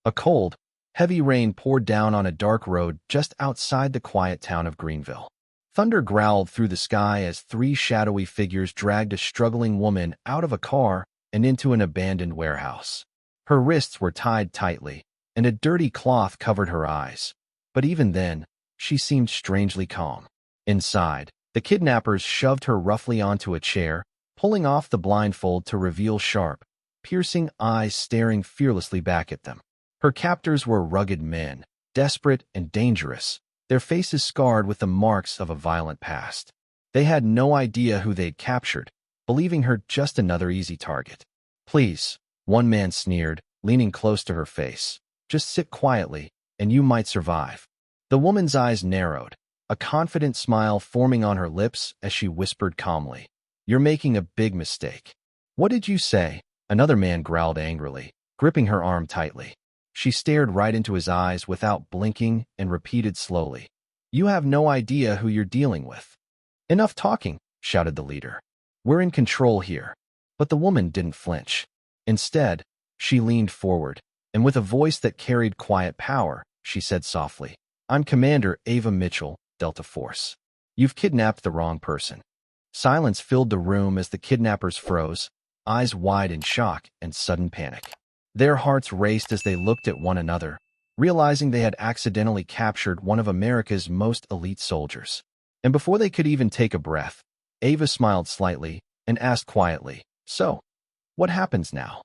A cold, heavy rain poured down on a dark road just outside the quiet town of Greenville. Thunder growled through the sky as three shadowy figures dragged a struggling woman out of a car and into an abandoned warehouse. Her wrists were tied tightly, and a dirty cloth covered her eyes. But even then, she seemed strangely calm. Inside, the kidnappers shoved her roughly onto a chair, pulling off the blindfold to reveal sharp, piercing eyes staring fearlessly back at them. Her captors were rugged men, desperate and dangerous, their faces scarred with the marks of a violent past. They had no idea who they'd captured, believing her just another easy target. "Please," one man sneered, leaning close to her face. "Just sit quietly, and you might survive." The woman's eyes narrowed, a confident smile forming on her lips as she whispered calmly, "You're making a big mistake." "What did you say?" Another man growled angrily, gripping her arm tightly. She stared right into his eyes without blinking and repeated slowly, "You have no idea who you're dealing with." "Enough talking," shouted the leader. "We're in control here." But the woman didn't flinch. Instead, she leaned forward, and with a voice that carried quiet power, she said softly, "I'm Commander Ava Mitchell, Delta Force. You've kidnapped the wrong person." Silence filled the room as the kidnappers froze, eyes wide in shock and sudden panic. Their hearts raced as they looked at one another, realizing they had accidentally captured one of America's most elite soldiers. And before they could even take a breath, Ava smiled slightly and asked quietly, "So, what happens now?"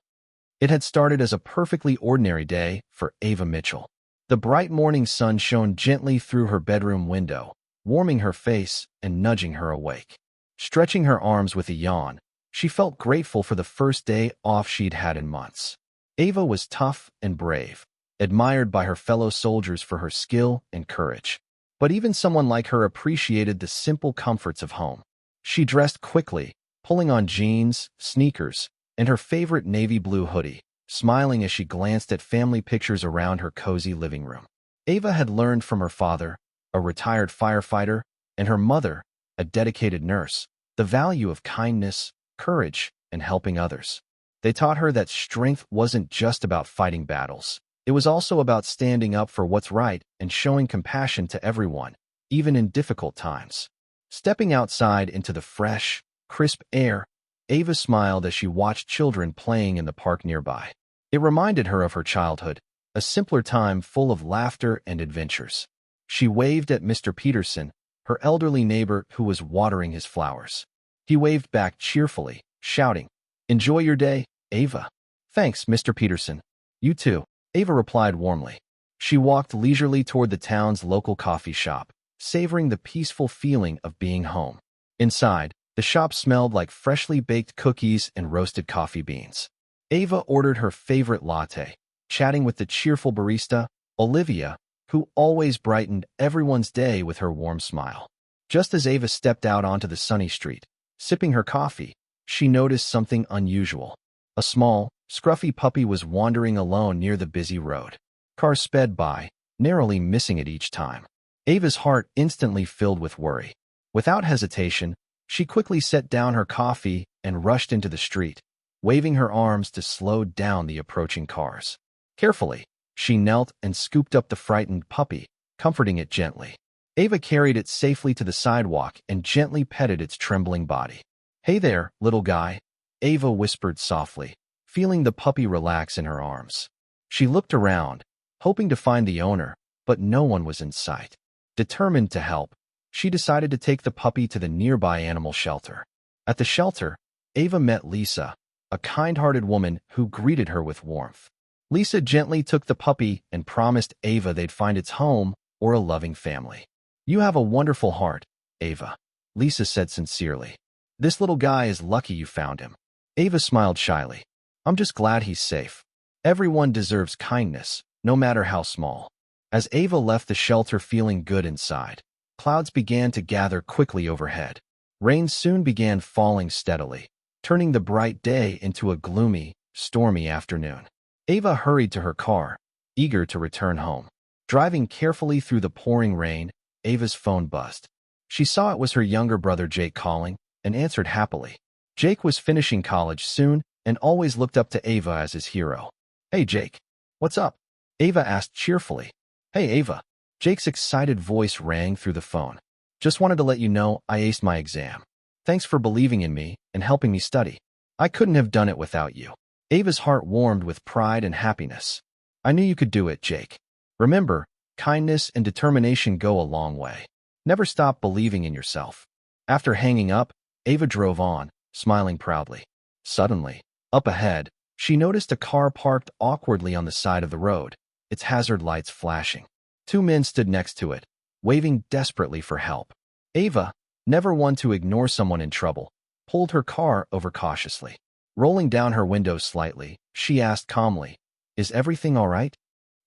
It had started as a perfectly ordinary day for Ava Mitchell. The bright morning sun shone gently through her bedroom window, warming her face and nudging her awake. Stretching her arms with a yawn, she felt grateful for the first day off she'd had in months. Ava was tough and brave, admired by her fellow soldiers for her skill and courage. But even someone like her appreciated the simple comforts of home. She dressed quickly, pulling on jeans, sneakers, and her favorite navy blue hoodie, smiling as she glanced at family pictures around her cozy living room. Ava had learned from her father, a retired firefighter, and her mother, a dedicated nurse, the value of kindness, courage, and helping others. They taught her that strength wasn't just about fighting battles. It was also about standing up for what's right and showing compassion to everyone, even in difficult times. Stepping outside into the fresh, crisp air, Ava smiled as she watched children playing in the park nearby. It reminded her of her childhood, a simpler time full of laughter and adventures. She waved at Mr. Peterson, her elderly neighbor who was watering his flowers. He waved back cheerfully, shouting, "Enjoy your day, Ava." "Thanks, Mr. Peterson. You too," Ava replied warmly. She walked leisurely toward the town's local coffee shop, savoring the peaceful feeling of being home. Inside, the shop smelled like freshly baked cookies and roasted coffee beans. Ava ordered her favorite latte, chatting with the cheerful barista, Olivia, who always brightened everyone's day with her warm smile. Just as Ava stepped out onto the sunny street, sipping her coffee, she noticed something unusual. A small, scruffy puppy was wandering alone near the busy road. Cars sped by, narrowly missing it each time. Ava's heart instantly filled with worry. Without hesitation, she quickly set down her coffee and rushed into the street, waving her arms to slow down the approaching cars. Carefully, she knelt and scooped up the frightened puppy, comforting it gently. Ava carried it safely to the sidewalk and gently petted its trembling body. "Hey there, little guy," Ava whispered softly, feeling the puppy relax in her arms. She looked around, hoping to find the owner, but no one was in sight. Determined to help, she decided to take the puppy to the nearby animal shelter. At the shelter, Ava met Lisa, a kind-hearted woman who greeted her with warmth. Lisa gently took the puppy and promised Ava they'd find its home or a loving family. "You have a wonderful heart, Ava," Lisa said sincerely. "This little guy is lucky you found him." Ava smiled shyly. "I'm just glad he's safe. Everyone deserves kindness, no matter how small." As Ava left the shelter feeling good inside, clouds began to gather quickly overhead. Rain soon began falling steadily, turning the bright day into a gloomy, stormy afternoon. Ava hurried to her car, eager to return home. Driving carefully through the pouring rain, Ava's phone buzzed. She saw it was her younger brother Jake calling, and answered happily. Jake was finishing college soon and always looked up to Ava as his hero. "Hey Jake, what's up?" Ava asked cheerfully. Hey, Ava. Jake's excited voice rang through the phone. Just wanted to let you know I aced my exam. Thanks for believing in me and helping me study. I couldn't have done it without you. Ava's heart warmed with pride and happiness. I knew you could do it, Jake. Remember, kindness and determination go a long way. Never stop believing in yourself. After hanging up, Ava drove on, smiling proudly. Suddenly, up ahead, she noticed a car parked awkwardly on the side of the road, its hazard lights flashing. Two men stood next to it, waving desperately for help. Ava, never one to ignore someone in trouble, pulled her car over cautiously. Rolling down her window slightly, she asked calmly, Is everything all right?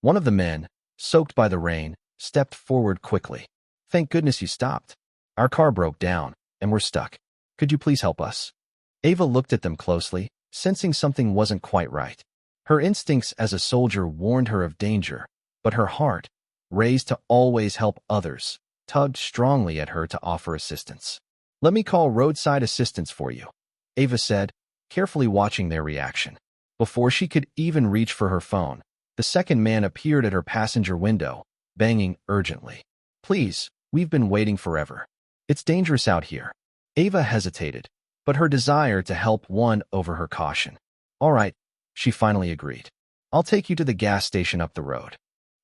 One of the men, soaked by the rain, stepped forward quickly. Thank goodness you stopped. Our car broke down, and we're stuck. Could you please help us? Ava looked at them closely, sensing something wasn't quite right. Her instincts as a soldier warned her of danger, but her heart, raised to always help others, tugged strongly at her to offer assistance. Let me call roadside assistance for you, Ava said, carefully watching their reaction. Before she could even reach for her phone, the second man appeared at her passenger window, banging urgently. Please, we've been waiting forever. It's dangerous out here. Ava hesitated, but her desire to help won over her caution. All right, she finally agreed. I'll take you to the gas station up the road.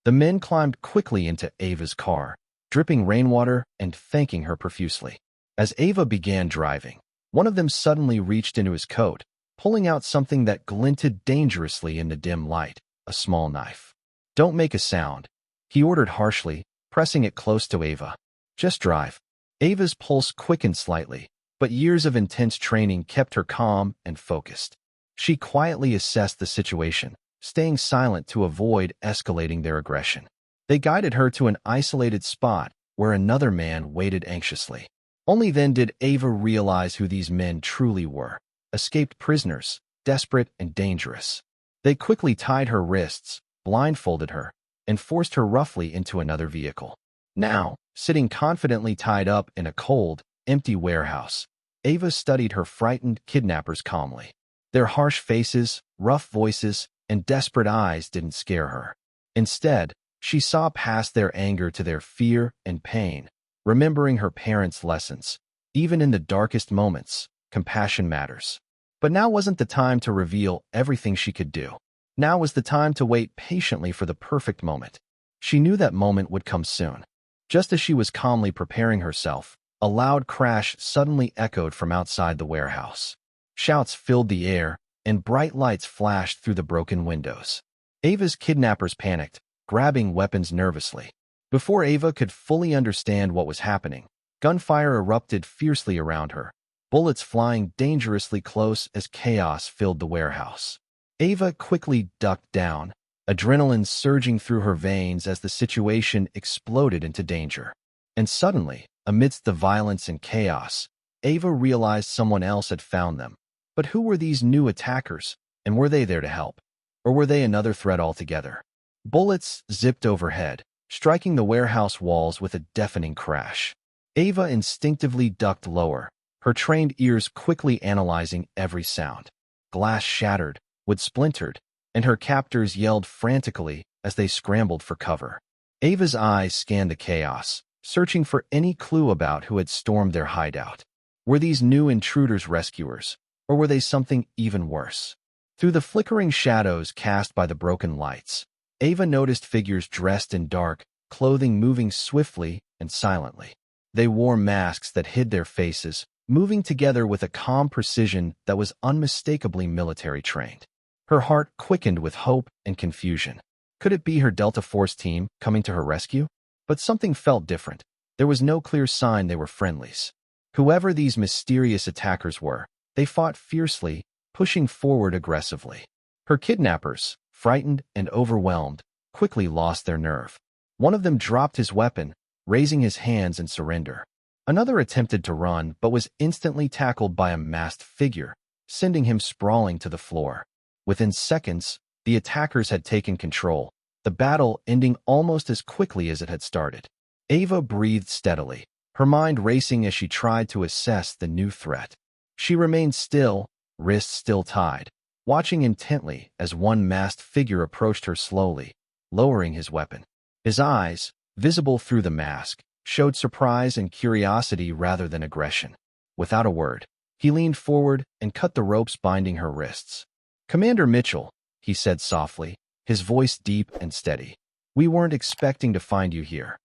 The men climbed quickly into Ava's car, dripping rainwater and thanking her profusely. As Ava began driving, one of them suddenly reached into his coat, pulling out something that glinted dangerously in the dim light, a small knife. Don't make a sound, he ordered harshly, pressing it close to Ava. Just drive. Ava's pulse quickened slightly, but years of intense training kept her calm and focused. She quietly assessed the situation, staying silent to avoid escalating their aggression. They guided her to an isolated spot where another man waited anxiously. Only then did Ava realize who these men truly were. Escaped prisoners, desperate and dangerous. They quickly tied her wrists, blindfolded her, and forced her roughly into another vehicle. Now, sitting confidently tied up in a cold, empty warehouse, Ava studied her frightened kidnappers calmly. Their harsh faces, rough voices, and desperate eyes didn't scare her. Instead, she saw past their anger to their fear and pain, remembering her parents' lessons. Even in the darkest moments, compassion matters. But now wasn't the time to reveal everything she could do. Now was the time to wait patiently for the perfect moment. She knew that moment would come soon. Just as she was calmly preparing herself, a loud crash suddenly echoed from outside the warehouse. Shouts filled the air, and bright lights flashed through the broken windows. Ava's kidnappers panicked, grabbing weapons nervously. Before Ava could fully understand what was happening, gunfire erupted fiercely around her, bullets flying dangerously close as chaos filled the warehouse. Ava quickly ducked down, adrenaline surging through her veins as the situation exploded into danger. And suddenly, amidst the violence and chaos, Ava realized someone else had found them. But who were these new attackers, and were they there to help? Or were they another threat altogether? Bullets zipped overhead, striking the warehouse walls with a deafening crash. Ava instinctively ducked lower, her trained ears quickly analyzing every sound. Glass shattered, wood splintered, and her captors yelled frantically as they scrambled for cover. Ava's eyes scanned the chaos, searching for any clue about who had stormed their hideout. Were these new intruders rescuers, or were they something even worse? Through the flickering shadows cast by the broken lights, Ava noticed figures dressed in dark clothing moving swiftly and silently. They wore masks that hid their faces, moving together with a calm precision that was unmistakably military trained. Her heart quickened with hope and confusion. Could it be her Delta Force team coming to her rescue? But something felt different. There was no clear sign they were friendlies. Whoever these mysterious attackers were, they fought fiercely, pushing forward aggressively. Her kidnappers, frightened and overwhelmed, quickly lost their nerve. One of them dropped his weapon, raising his hands in surrender. Another attempted to run but was instantly tackled by a masked figure, sending him sprawling to the floor. Within seconds, the attackers had taken control, the battle ending almost as quickly as it had started. Ava breathed steadily, her mind racing as she tried to assess the new threat. She remained still, wrists still tied, watching intently as one masked figure approached her slowly, lowering his weapon. His eyes, visible through the mask, showed surprise and curiosity rather than aggression. Without a word, he leaned forward and cut the ropes binding her wrists. "Commander Mitchell," he said softly, his voice deep and steady. "We weren't expecting to find you here."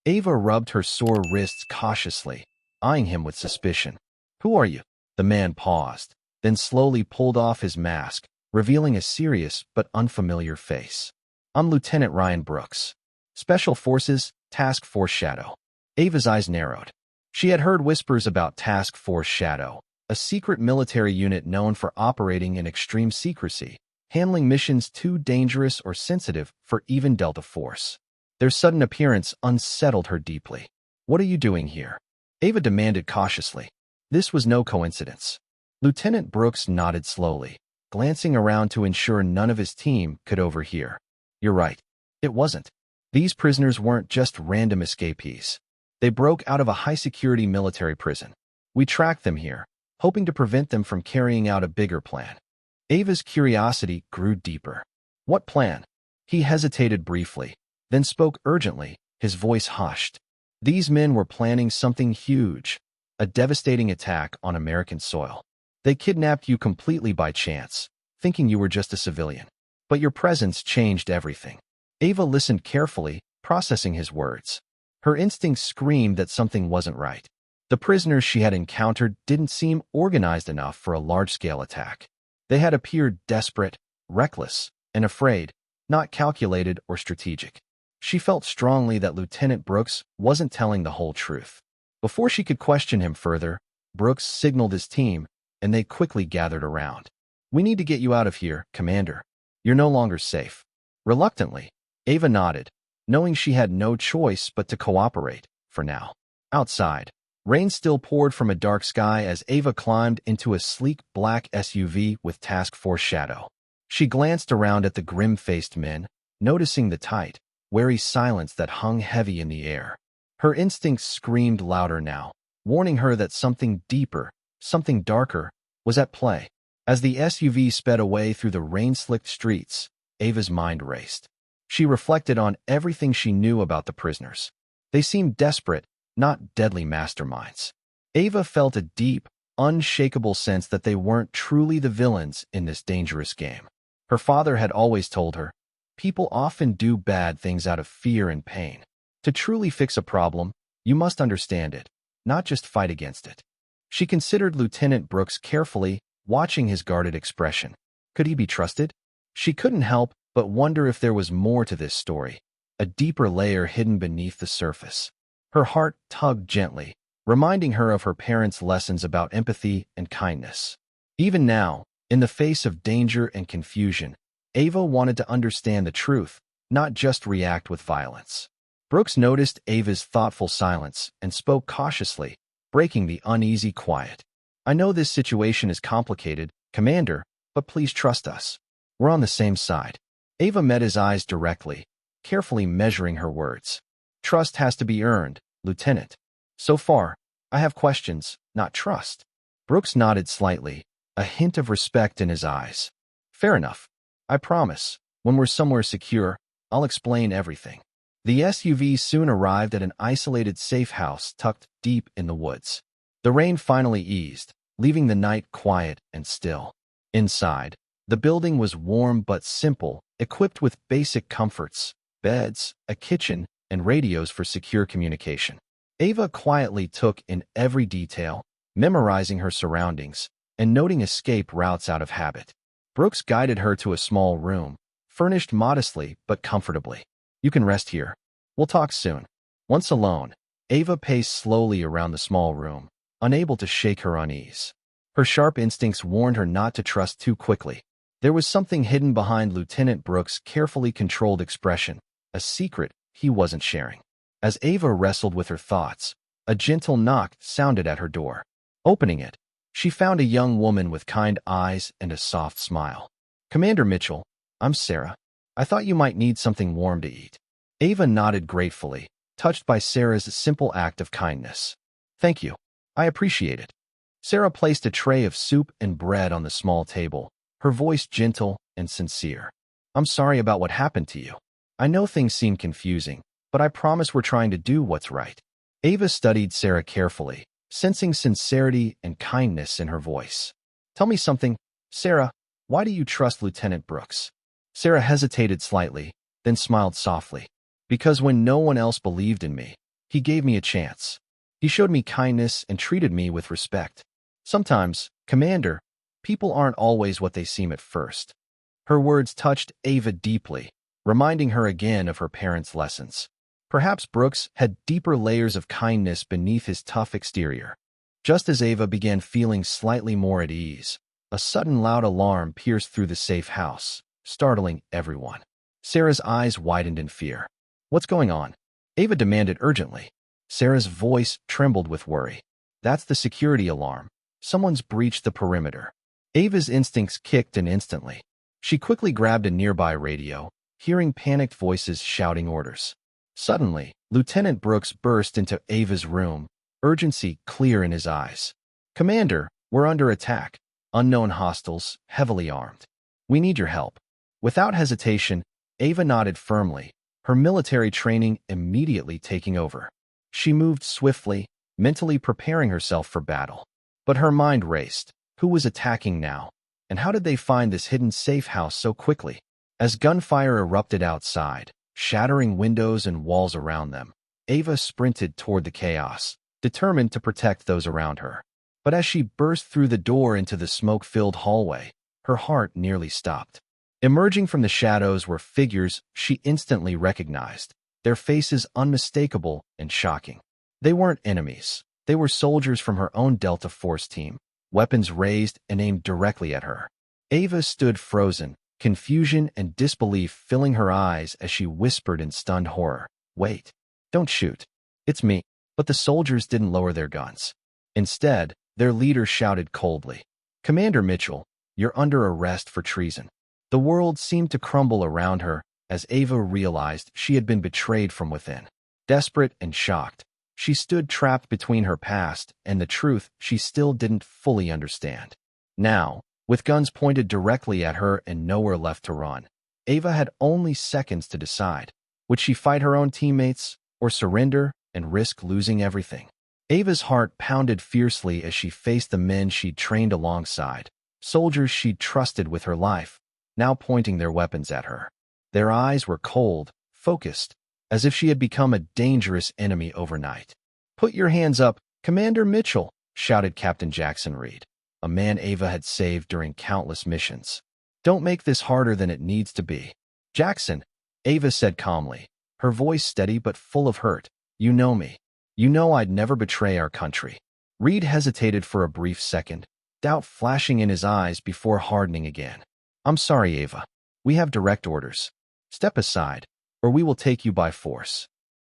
Ava rubbed her sore wrists cautiously, eyeing him with suspicion. "Who are you?" The man paused, then slowly pulled off his mask, revealing a serious but unfamiliar face. "I'm Lieutenant Ryan Brooks. Special Forces, Task Force Shadow." Ava's eyes narrowed. She had heard whispers about Task Force Shadow, a secret military unit known for operating in extreme secrecy, handling missions too dangerous or sensitive for even Delta Force. Their sudden appearance unsettled her deeply. "What are you doing here?" Ava demanded cautiously. This was no coincidence. Lieutenant Brooks nodded slowly, glancing around to ensure none of his team could overhear. "You're right. It wasn't. These prisoners weren't just random escapees. They broke out of a high-security military prison. We tracked them here, hoping to prevent them from carrying out a bigger plan." Ava's curiosity grew deeper. "What plan?" He hesitated briefly, then spoke urgently, his voice hushed. "These men were planning something huge, a devastating attack on American soil. They kidnapped you completely by chance, thinking you were just a civilian. But your presence changed everything." Ava listened carefully, processing his words. Her instincts screamed that something wasn't right. The prisoners she had encountered didn't seem organized enough for a large-scale attack. They had appeared desperate, reckless, and afraid, not calculated or strategic. She felt strongly that Lieutenant Brooks wasn't telling the whole truth. Before she could question him further, Brooks signaled his team, and they quickly gathered around. "We need to get you out of here, Commander. You're no longer safe." Reluctantly, Ava nodded, knowing she had no choice but to cooperate, for now. Outside, rain still poured from a dark sky as Ava climbed into a sleek black SUV with Task Force Shadow. She glanced around at the grim-faced men, noticing the tight, wary silence that hung heavy in the air. Her instincts screamed louder now, warning her that something deeper, something darker, was at play. As the SUV sped away through the rain-slicked streets, Ava's mind raced. She reflected on everything she knew about the prisoners. They seemed desperate, not deadly masterminds. Ava felt a deep, unshakable sense that they weren't truly the villains in this dangerous game. Her father had always told her, people often do bad things out of fear and pain. To truly fix a problem, you must understand it, not just fight against it. She considered Lieutenant Brooks carefully, watching his guarded expression. Could he be trusted? She couldn't help but wonder if there was more to this story, a deeper layer hidden beneath the surface. Her heart tugged gently, reminding her of her parents' lessons about empathy and kindness. Even now, in the face of danger and confusion, Ava wanted to understand the truth, not just react with violence. Brooks noticed Ava's thoughtful silence and spoke cautiously, breaking the uneasy quiet. "I know this situation is complicated, Commander, but please trust us. We're on the same side." Ava met his eyes directly, carefully measuring her words. "Trust has to be earned, Lieutenant. So far, I have questions, not trust." Brooks nodded slightly, a hint of respect in his eyes. "Fair enough. I promise, when we're somewhere secure, I'll explain everything." The SUV soon arrived at an isolated safe house tucked deep in the woods. The rain finally eased, leaving the night quiet and still. Inside, the building was warm but simple, equipped with basic comforts, beds, a kitchen, and radios for secure communication. Ava quietly took in every detail, memorizing her surroundings, and noting escape routes out of habit. Brooks guided her to a small room, furnished modestly but comfortably. "You can rest here. We'll talk soon." Once alone, Ava paced slowly around the small room, unable to shake her unease. Her sharp instincts warned her not to trust too quickly. There was something hidden behind Lieutenant Brooks' carefully controlled expression, a secret he wasn't sharing. As Ava wrestled with her thoughts, a gentle knock sounded at her door. Opening it, she found a young woman with kind eyes and a soft smile. "Commander Mitchell, I'm Sarah. I thought you might need something warm to eat." Ava nodded gratefully, touched by Sarah's simple act of kindness. "Thank you. I appreciate it." Sarah placed a tray of soup and bread on the small table, her voice gentle and sincere. "I'm sorry about what happened to you. I know things seem confusing, but I promise we're trying to do what's right. Ava studied Sarah carefully, sensing sincerity and kindness in her voice. Tell me something, Sarah, why do you trust Lieutenant Brooks? Sarah hesitated slightly, then smiled softly. Because when no one else believed in me, he gave me a chance. He showed me kindness and treated me with respect. Sometimes, Commander, people aren't always what they seem at first. Her words touched Ava deeply, reminding her again of her parents' lessons. Perhaps Brooks had deeper layers of kindness beneath his tough exterior. Just as Ava began feeling slightly more at ease, a sudden loud alarm pierced through the safe house, startling everyone. Sarah's eyes widened in fear. What's going on? Ava demanded urgently. Sarah's voice trembled with worry. That's the security alarm. Someone's breached the perimeter. Ava's instincts kicked in instantly. She quickly grabbed a nearby radio, hearing panicked voices shouting orders. Suddenly, Lieutenant Brooks burst into Ava's room, urgency clear in his eyes. Commander, we're under attack. Unknown hostiles, heavily armed. We need your help. Without hesitation, Ava nodded firmly, her military training immediately taking over. She moved swiftly, mentally preparing herself for battle. But her mind raced. Who was attacking now? And how did they find this hidden safe house so quickly? As gunfire erupted outside, shattering windows and walls around them, Ava sprinted toward the chaos, determined to protect those around her. But as she burst through the door into the smoke-filled hallway, her heart nearly stopped. Emerging from the shadows were figures she instantly recognized, their faces unmistakable and shocking. They weren't enemies. They were soldiers from her own Delta Force team, weapons raised and aimed directly at her. Ava stood frozen, confusion and disbelief filling her eyes as she whispered in stunned horror, "Wait, don't shoot. It's me." But the soldiers didn't lower their guns. Instead, their leader shouted coldly, "Commander Mitchell, you're under arrest for treason." The world seemed to crumble around her as Ava realized she had been betrayed from within. Desperate and shocked, she stood trapped between her past and the truth she still didn't fully understand. Now, with guns pointed directly at her and nowhere left to run, Ava had only seconds to decide. Would she fight her own teammates or surrender and risk losing everything? Ava's heart pounded fiercely as she faced the men she'd trained alongside, soldiers she'd trusted with her life, now pointing their weapons at her. Their eyes were cold, focused, as if she had become a dangerous enemy overnight. "Put your hands up, Commander Mitchell," shouted Captain Jackson Reed, a man Ava had saved during countless missions. "Don't make this harder than it needs to be." "Jackson," Ava said calmly, her voice steady but full of hurt, "you know me. You know I'd never betray our country." Reed hesitated for a brief second, doubt flashing in his eyes before hardening again. "I'm sorry, Ava. We have direct orders. Step aside, or we will take you by force."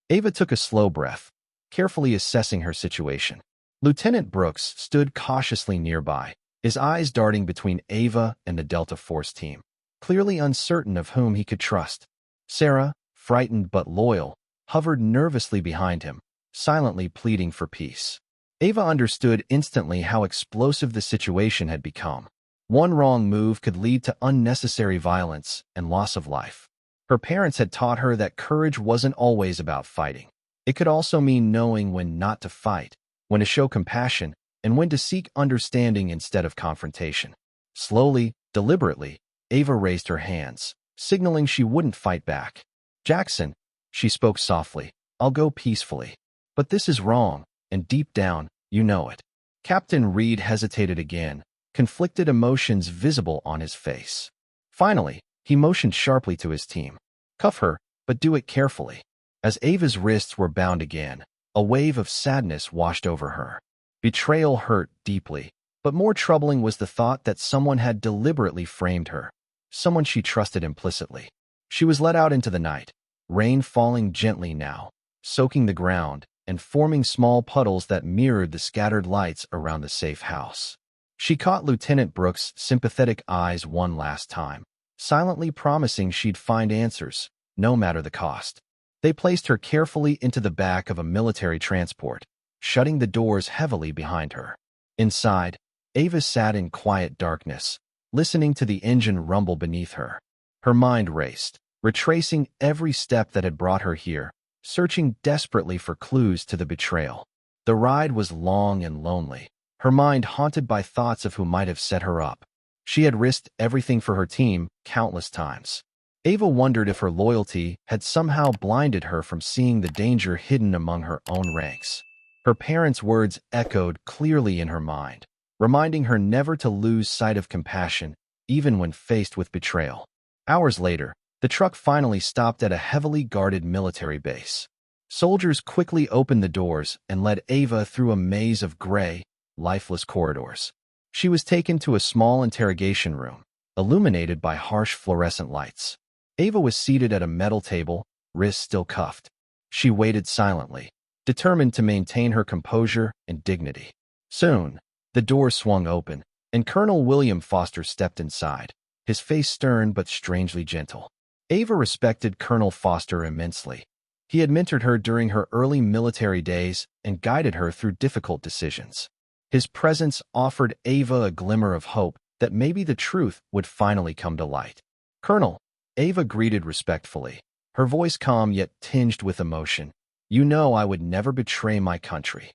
Ava took a slow breath, carefully assessing her situation. Lieutenant Brooks stood cautiously nearby, his eyes darting between Ava and the Delta Force team, clearly uncertain of whom he could trust. Sarah, frightened but loyal, hovered nervously behind him, silently pleading for peace. Ava understood instantly how explosive the situation had become. One wrong move could lead to unnecessary violence and loss of life. Her parents had taught her that courage wasn't always about fighting. It could also mean knowing when not to fight, when to show compassion, and when to seek understanding instead of confrontation. Slowly, deliberately, Ava raised her hands, signaling she wouldn't fight back. "Jackson," she spoke softly, "I'll go peacefully. But this is wrong, and deep down, you know it." Captain Reed hesitated again, conflicted emotions visible on his face. Finally, he motioned sharply to his team. "Cuff her, but do it carefully." As Ava's wrists were bound again, a wave of sadness washed over her. Betrayal hurt deeply, but more troubling was the thought that someone had deliberately framed her, someone she trusted implicitly. She was led out into the night, rain falling gently now, soaking the ground and forming small puddles that mirrored the scattered lights around the safe house. She caught Lieutenant Brooks' sympathetic eyes one last time, silently promising she'd find answers, no matter the cost. They placed her carefully into the back of a military transport, shutting the doors heavily behind her. Inside, Ava sat in quiet darkness, listening to the engine rumble beneath her. Her mind raced, retracing every step that had brought her here, searching desperately for clues to the betrayal. The ride was long and lonely, her mind haunted by thoughts of who might have set her up. She had risked everything for her team countless times. Ava wondered if her loyalty had somehow blinded her from seeing the danger hidden among her own ranks. Her parents' words echoed clearly in her mind, reminding her never to lose sight of compassion, even when faced with betrayal. Hours later, the truck finally stopped at a heavily guarded military base. Soldiers quickly opened the doors and led Ava through a maze of gray, lifeless corridors. She was taken to a small interrogation room, illuminated by harsh fluorescent lights. Ava was seated at a metal table, wrists still cuffed. She waited silently, determined to maintain her composure and dignity. Soon, the door swung open, and Colonel William Foster stepped inside, his face stern but strangely gentle. Ava respected Colonel Foster immensely. He had mentored her during her early military days and guided her through difficult decisions. His presence offered Ava a glimmer of hope that maybe the truth would finally come to light. "Colonel," Ava greeted respectfully, her voice calm yet tinged with emotion. "You know I would never betray my country."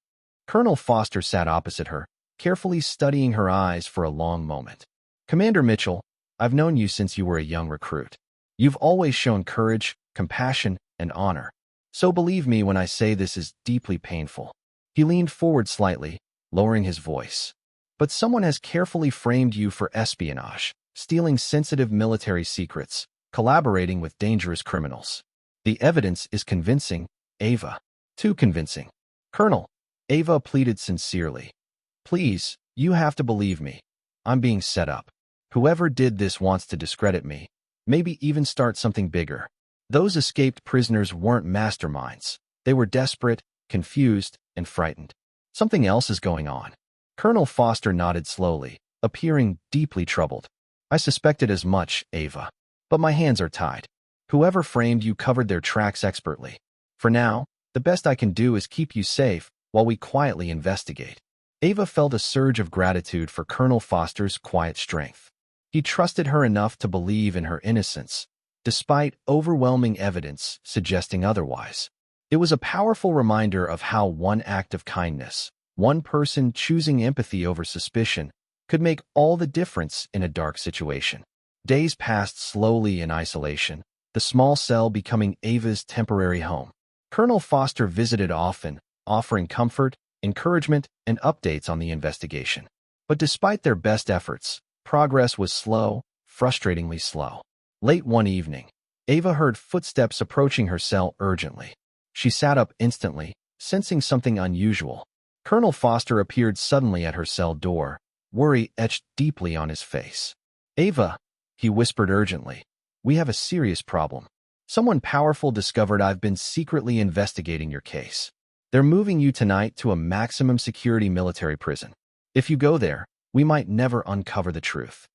Colonel Foster sat opposite her, carefully studying her eyes for a long moment. "Commander Mitchell, I've known you since you were a young recruit. You've always shown courage, compassion, and honor. So believe me when I say this is deeply painful." He leaned forward slightly, lowering his voice. "But someone has carefully framed you for espionage, stealing sensitive military secrets, collaborating with dangerous criminals. The evidence is convincing, Ava. Too convincing." "Colonel," Ava pleaded sincerely, "please, you have to believe me. I'm being set up. Whoever did this wants to discredit me, maybe even start something bigger. Those escaped prisoners weren't masterminds. They were desperate, confused, and frightened. Something else is going on." Colonel Foster nodded slowly, appearing deeply troubled. "I suspected as much, Ava. But my hands are tied. Whoever framed you covered their tracks expertly. For now, the best I can do is keep you safe while we quietly investigate." Ava felt a surge of gratitude for Colonel Foster's quiet strength. He trusted her enough to believe in her innocence, despite overwhelming evidence suggesting otherwise. It was a powerful reminder of how one act of kindness, one person choosing empathy over suspicion, could make all the difference in a dark situation. Days passed slowly in isolation, the small cell becoming Ava's temporary home. Colonel Foster visited often, offering comfort, encouragement, and updates on the investigation. But despite their best efforts, progress was slow, frustratingly slow. Late one evening, Ava heard footsteps approaching her cell urgently. She sat up instantly, sensing something unusual. Colonel Foster appeared suddenly at her cell door, worry etched deeply on his face. "Ava," he whispered urgently, "we have a serious problem. Someone powerful discovered I've been secretly investigating your case. They're moving you tonight to a maximum security military prison. If you go there, we might never uncover the truth."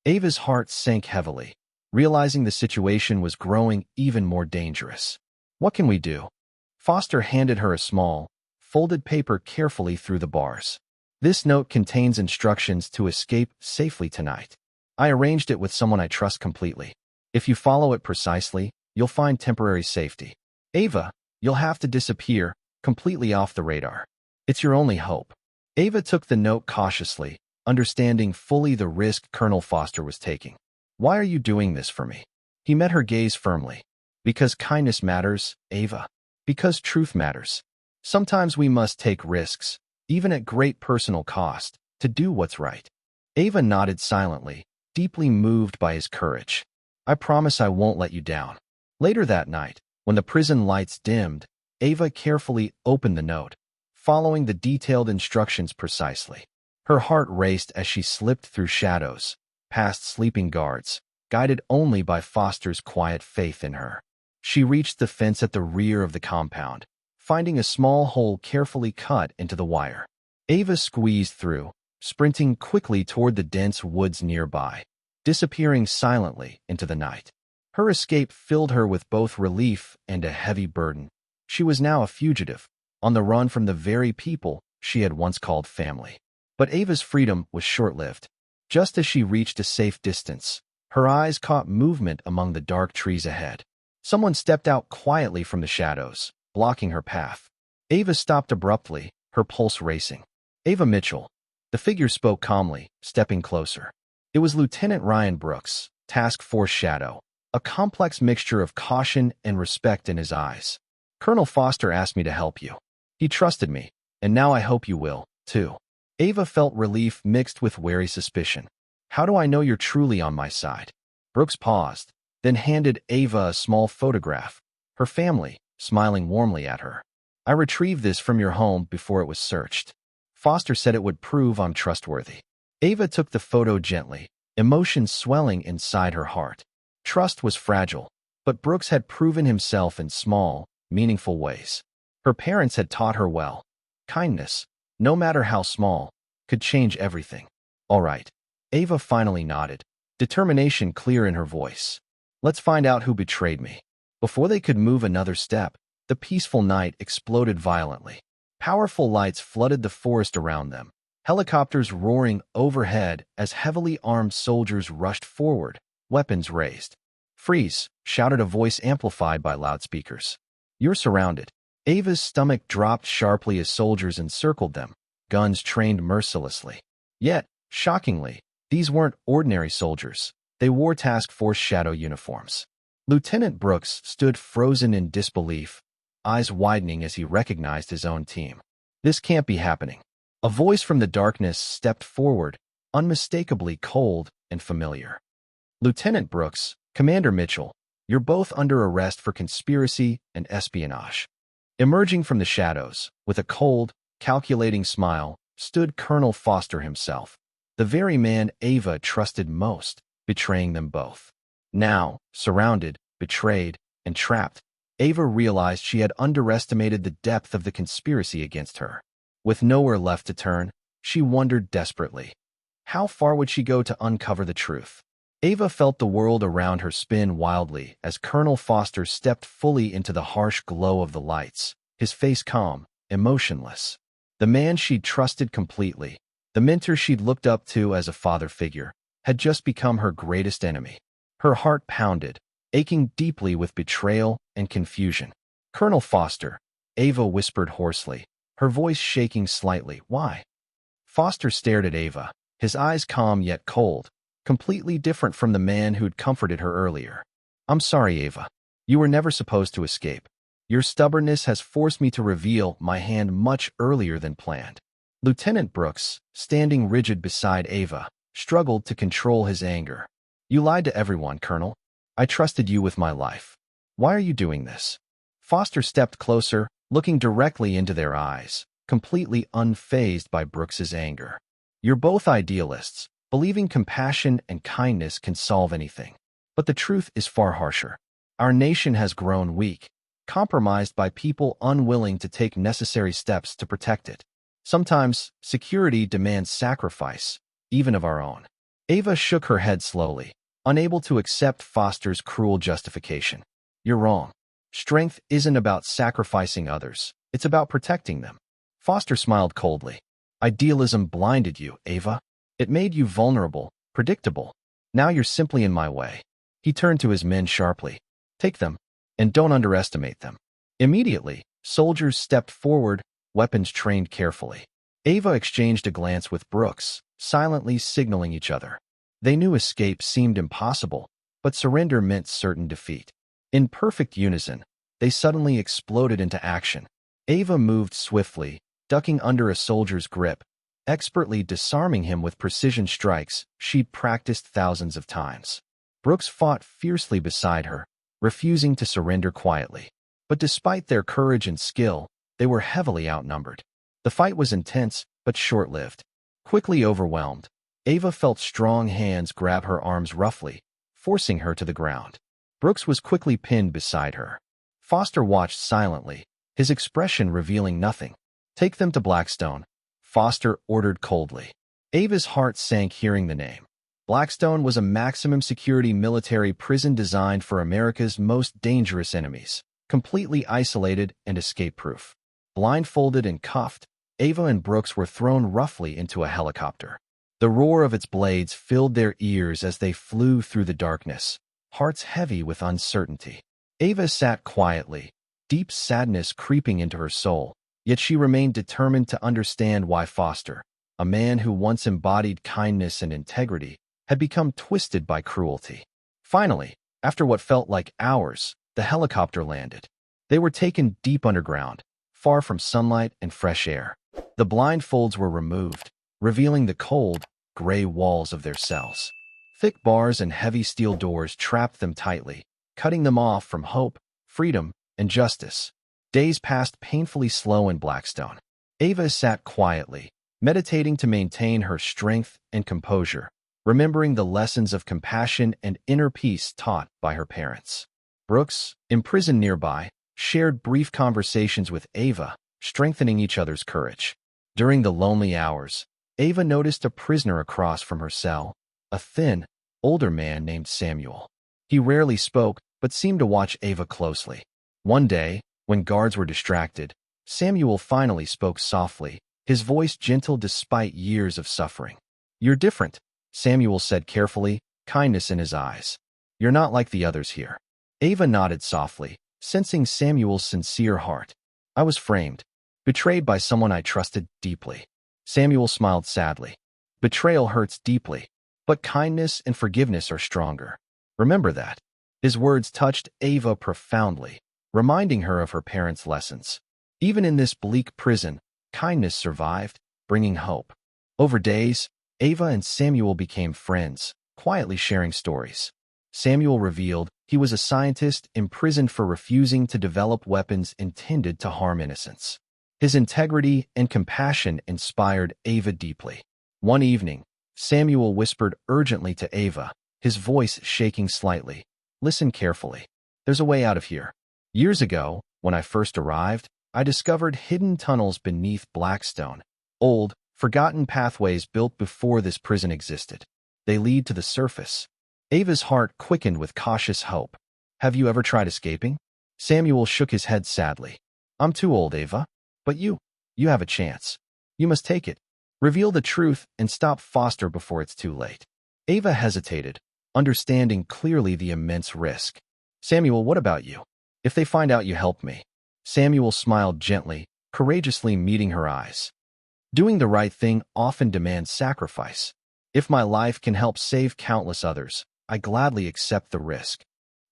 Ava's heart sank heavily, realizing the situation was growing even more dangerous. "What can we do?" Foster handed her a small, folded paper carefully through the bars. "This note contains instructions to escape safely tonight. I arranged it with someone I trust completely. If you follow it precisely, you'll find temporary safety. Ava, you'll have to disappear, completely off the radar. It's your only hope." Ava took the note cautiously, understanding fully the risk Colonel Foster was taking. "Why are you doing this for me?" He met her gaze firmly. "Because kindness matters, Ava. Because truth matters. Sometimes we must take risks, even at great personal cost, to do what's right." Ava nodded silently, deeply moved by his courage. "I promise I won't let you down." Later that night, when the prison lights dimmed, Ava carefully opened the note, following the detailed instructions precisely. Her heart raced as she slipped through shadows, past sleeping guards, guided only by Foster's quiet faith in her. She reached the fence at the rear of the compound, finding a small hole carefully cut into the wire. Ava squeezed through, sprinting quickly toward the dense woods nearby, disappearing silently into the night. Her escape filled her with both relief and a heavy burden. She was now a fugitive, on the run from the very people she had once called family. But Ava's freedom was short-lived. Just as she reached a safe distance, Her eyes caught movement among the dark trees ahead. Someone stepped out quietly from the shadows, blocking her path. Ava stopped abruptly, her pulse racing. Ava Mitchell. The figure spoke calmly, stepping closer. It was Lieutenant Ryan Brooks, Task Force Shadow, a complex mixture of caution and respect in his eyes. Colonel Foster asked me to help you. He trusted me, and now I hope you will, too. Ava felt relief mixed with wary suspicion. How do I know you're truly on my side? Brooks paused, then handed Ava a small photograph, her family, smiling warmly at her. I retrieved this from your home before it was searched. Foster said it would prove I'm trustworthy. Ava took the photo gently, emotion swelling inside her heart. Trust was fragile, but Brooks had proven himself in small, meaningful ways. Her parents had taught her well. Kindness, no matter how small, could change everything. All right. Ava finally nodded, determination clear in her voice. Let's find out who betrayed me. Before they could move another step, the peaceful night exploded violently. Powerful lights flooded the forest around them, helicopters roaring overhead as heavily armed soldiers rushed forward, weapons raised. Freeze, shouted a voice amplified by loudspeakers. You're surrounded. Ava's stomach dropped sharply as soldiers encircled them, guns trained mercilessly. Yet, shockingly, these weren't ordinary soldiers. They wore Task Force Shadow uniforms. Lieutenant Brooks stood frozen in disbelief, eyes widening as he recognized his own team. This can't be happening. A voice from the darkness stepped forward, unmistakably cold and familiar. Lieutenant Brooks, Commander Mitchell, you're both under arrest for conspiracy and espionage. Emerging from the shadows, with a cold, calculating smile, stood Colonel Foster himself, the very man Ava trusted most, betraying them both. Now, surrounded, betrayed, and trapped, Ava realized she had underestimated the depth of the conspiracy against her. With nowhere left to turn, she wondered desperately. How far would she go to uncover the truth? Ava felt the world around her spin wildly as Colonel Foster stepped fully into the harsh glow of the lights, his face calm, emotionless. The man she'd trusted completely, the mentor she'd looked up to as a father figure, had just become her greatest enemy. Her heart pounded, aching deeply with betrayal and confusion. Colonel Foster, Ava whispered hoarsely, her voice shaking slightly. Why? Foster stared at Ava, his eyes calm yet cold, completely different from the man who'd comforted her earlier. I'm sorry, Ava. You were never supposed to escape. Your stubbornness has forced me to reveal my hand much earlier than planned. Lieutenant Brooks, standing rigid beside Ava, struggled to control his anger. You lied to everyone, Colonel. I trusted you with my life. Why are you doing this? Foster stepped closer, looking directly into their eyes, completely unfazed by Brooks's anger. You're both idealists, believing compassion and kindness can solve anything. But the truth is far harsher. Our nation has grown weak, compromised by people unwilling to take necessary steps to protect it. Sometimes, security demands sacrifice, even of our own. Ava shook her head slowly, unable to accept Foster's cruel justification. You're wrong. Strength isn't about sacrificing others. It's about protecting them. Foster smiled coldly. Idealism blinded you, Ava. It made you vulnerable, predictable. Now you're simply in my way. He turned to his men sharply. Take them, and don't underestimate them. Immediately, soldiers stepped forward, weapons trained carefully. Ava exchanged a glance with Brooks, silently signaling each other. They knew escape seemed impossible, but surrender meant certain defeat. In perfect unison, they suddenly exploded into action. Ava moved swiftly, ducking under a soldier's grip, expertly disarming him with precision strikes she'd practiced thousands of times. Brooks fought fiercely beside her, refusing to surrender quietly. But despite their courage and skill, they were heavily outnumbered. The fight was intense, but short-lived. Quickly overwhelmed, Ava felt strong hands grab her arms roughly, forcing her to the ground. Brooks was quickly pinned beside her. Foster watched silently, his expression revealing nothing. Take them to Blackstone, Foster ordered coldly. Ava's heart sank hearing the name. Blackstone was a maximum security military prison designed for America's most dangerous enemies, completely isolated and escape-proof. Blindfolded and cuffed, Ava and Brooks were thrown roughly into a helicopter. The roar of its blades filled their ears as they flew through the darkness, hearts heavy with uncertainty. Ava sat quietly, deep sadness creeping into her soul, yet she remained determined to understand why Foster, a man who once embodied kindness and integrity, had become twisted by cruelty. Finally, after what felt like hours, the helicopter landed. They were taken deep underground, far from sunlight and fresh air. The blindfolds were removed, revealing the cold, gray walls of their cells. Thick bars and heavy steel doors trapped them tightly, cutting them off from hope, freedom, and justice. Days passed painfully slow in Blackstone. Ava sat quietly, meditating to maintain her strength and composure, remembering the lessons of compassion and inner peace taught by her parents. Brooks, imprisoned nearby, shared brief conversations with Ava, strengthening each other's courage. During the lonely hours, Ava noticed a prisoner across from her cell, a thin, older man named Samuel. He rarely spoke, but seemed to watch Ava closely. One day, when guards were distracted, Samuel finally spoke softly, his voice gentle despite years of suffering. "You're different," Samuel said carefully, kindness in his eyes. "You're not like the others here." Ava nodded softly, sensing Samuel's sincere heart. "I was framed, betrayed by someone I trusted deeply." Samuel smiled sadly. "Betrayal hurts deeply, but kindness and forgiveness are stronger. Remember that." His words touched Ava profoundly, reminding her of her parents' lessons. Even in this bleak prison, kindness survived, bringing hope. Over days, Ava and Samuel became friends, quietly sharing stories. Samuel revealed he was a scientist imprisoned for refusing to develop weapons intended to harm innocents. His integrity and compassion inspired Ava deeply. One evening, Samuel whispered urgently to Ava, his voice shaking slightly, "Listen carefully. There's a way out of here. Years ago, when I first arrived, I discovered hidden tunnels beneath Blackstone, old, forgotten pathways built before this prison existed. They lead to the surface." Ava's heart quickened with cautious hope. "Have you ever tried escaping?" Samuel shook his head sadly. "I'm too old, Ava. But you have a chance. You must take it. Reveal the truth and stop Foster before it's too late." Ava hesitated, understanding clearly the immense risk. "Samuel, what about you? If they find out you helped me?" Samuel smiled gently, courageously meeting her eyes. "Doing the right thing often demands sacrifice. If my life can help save countless others, I gladly accept the risk."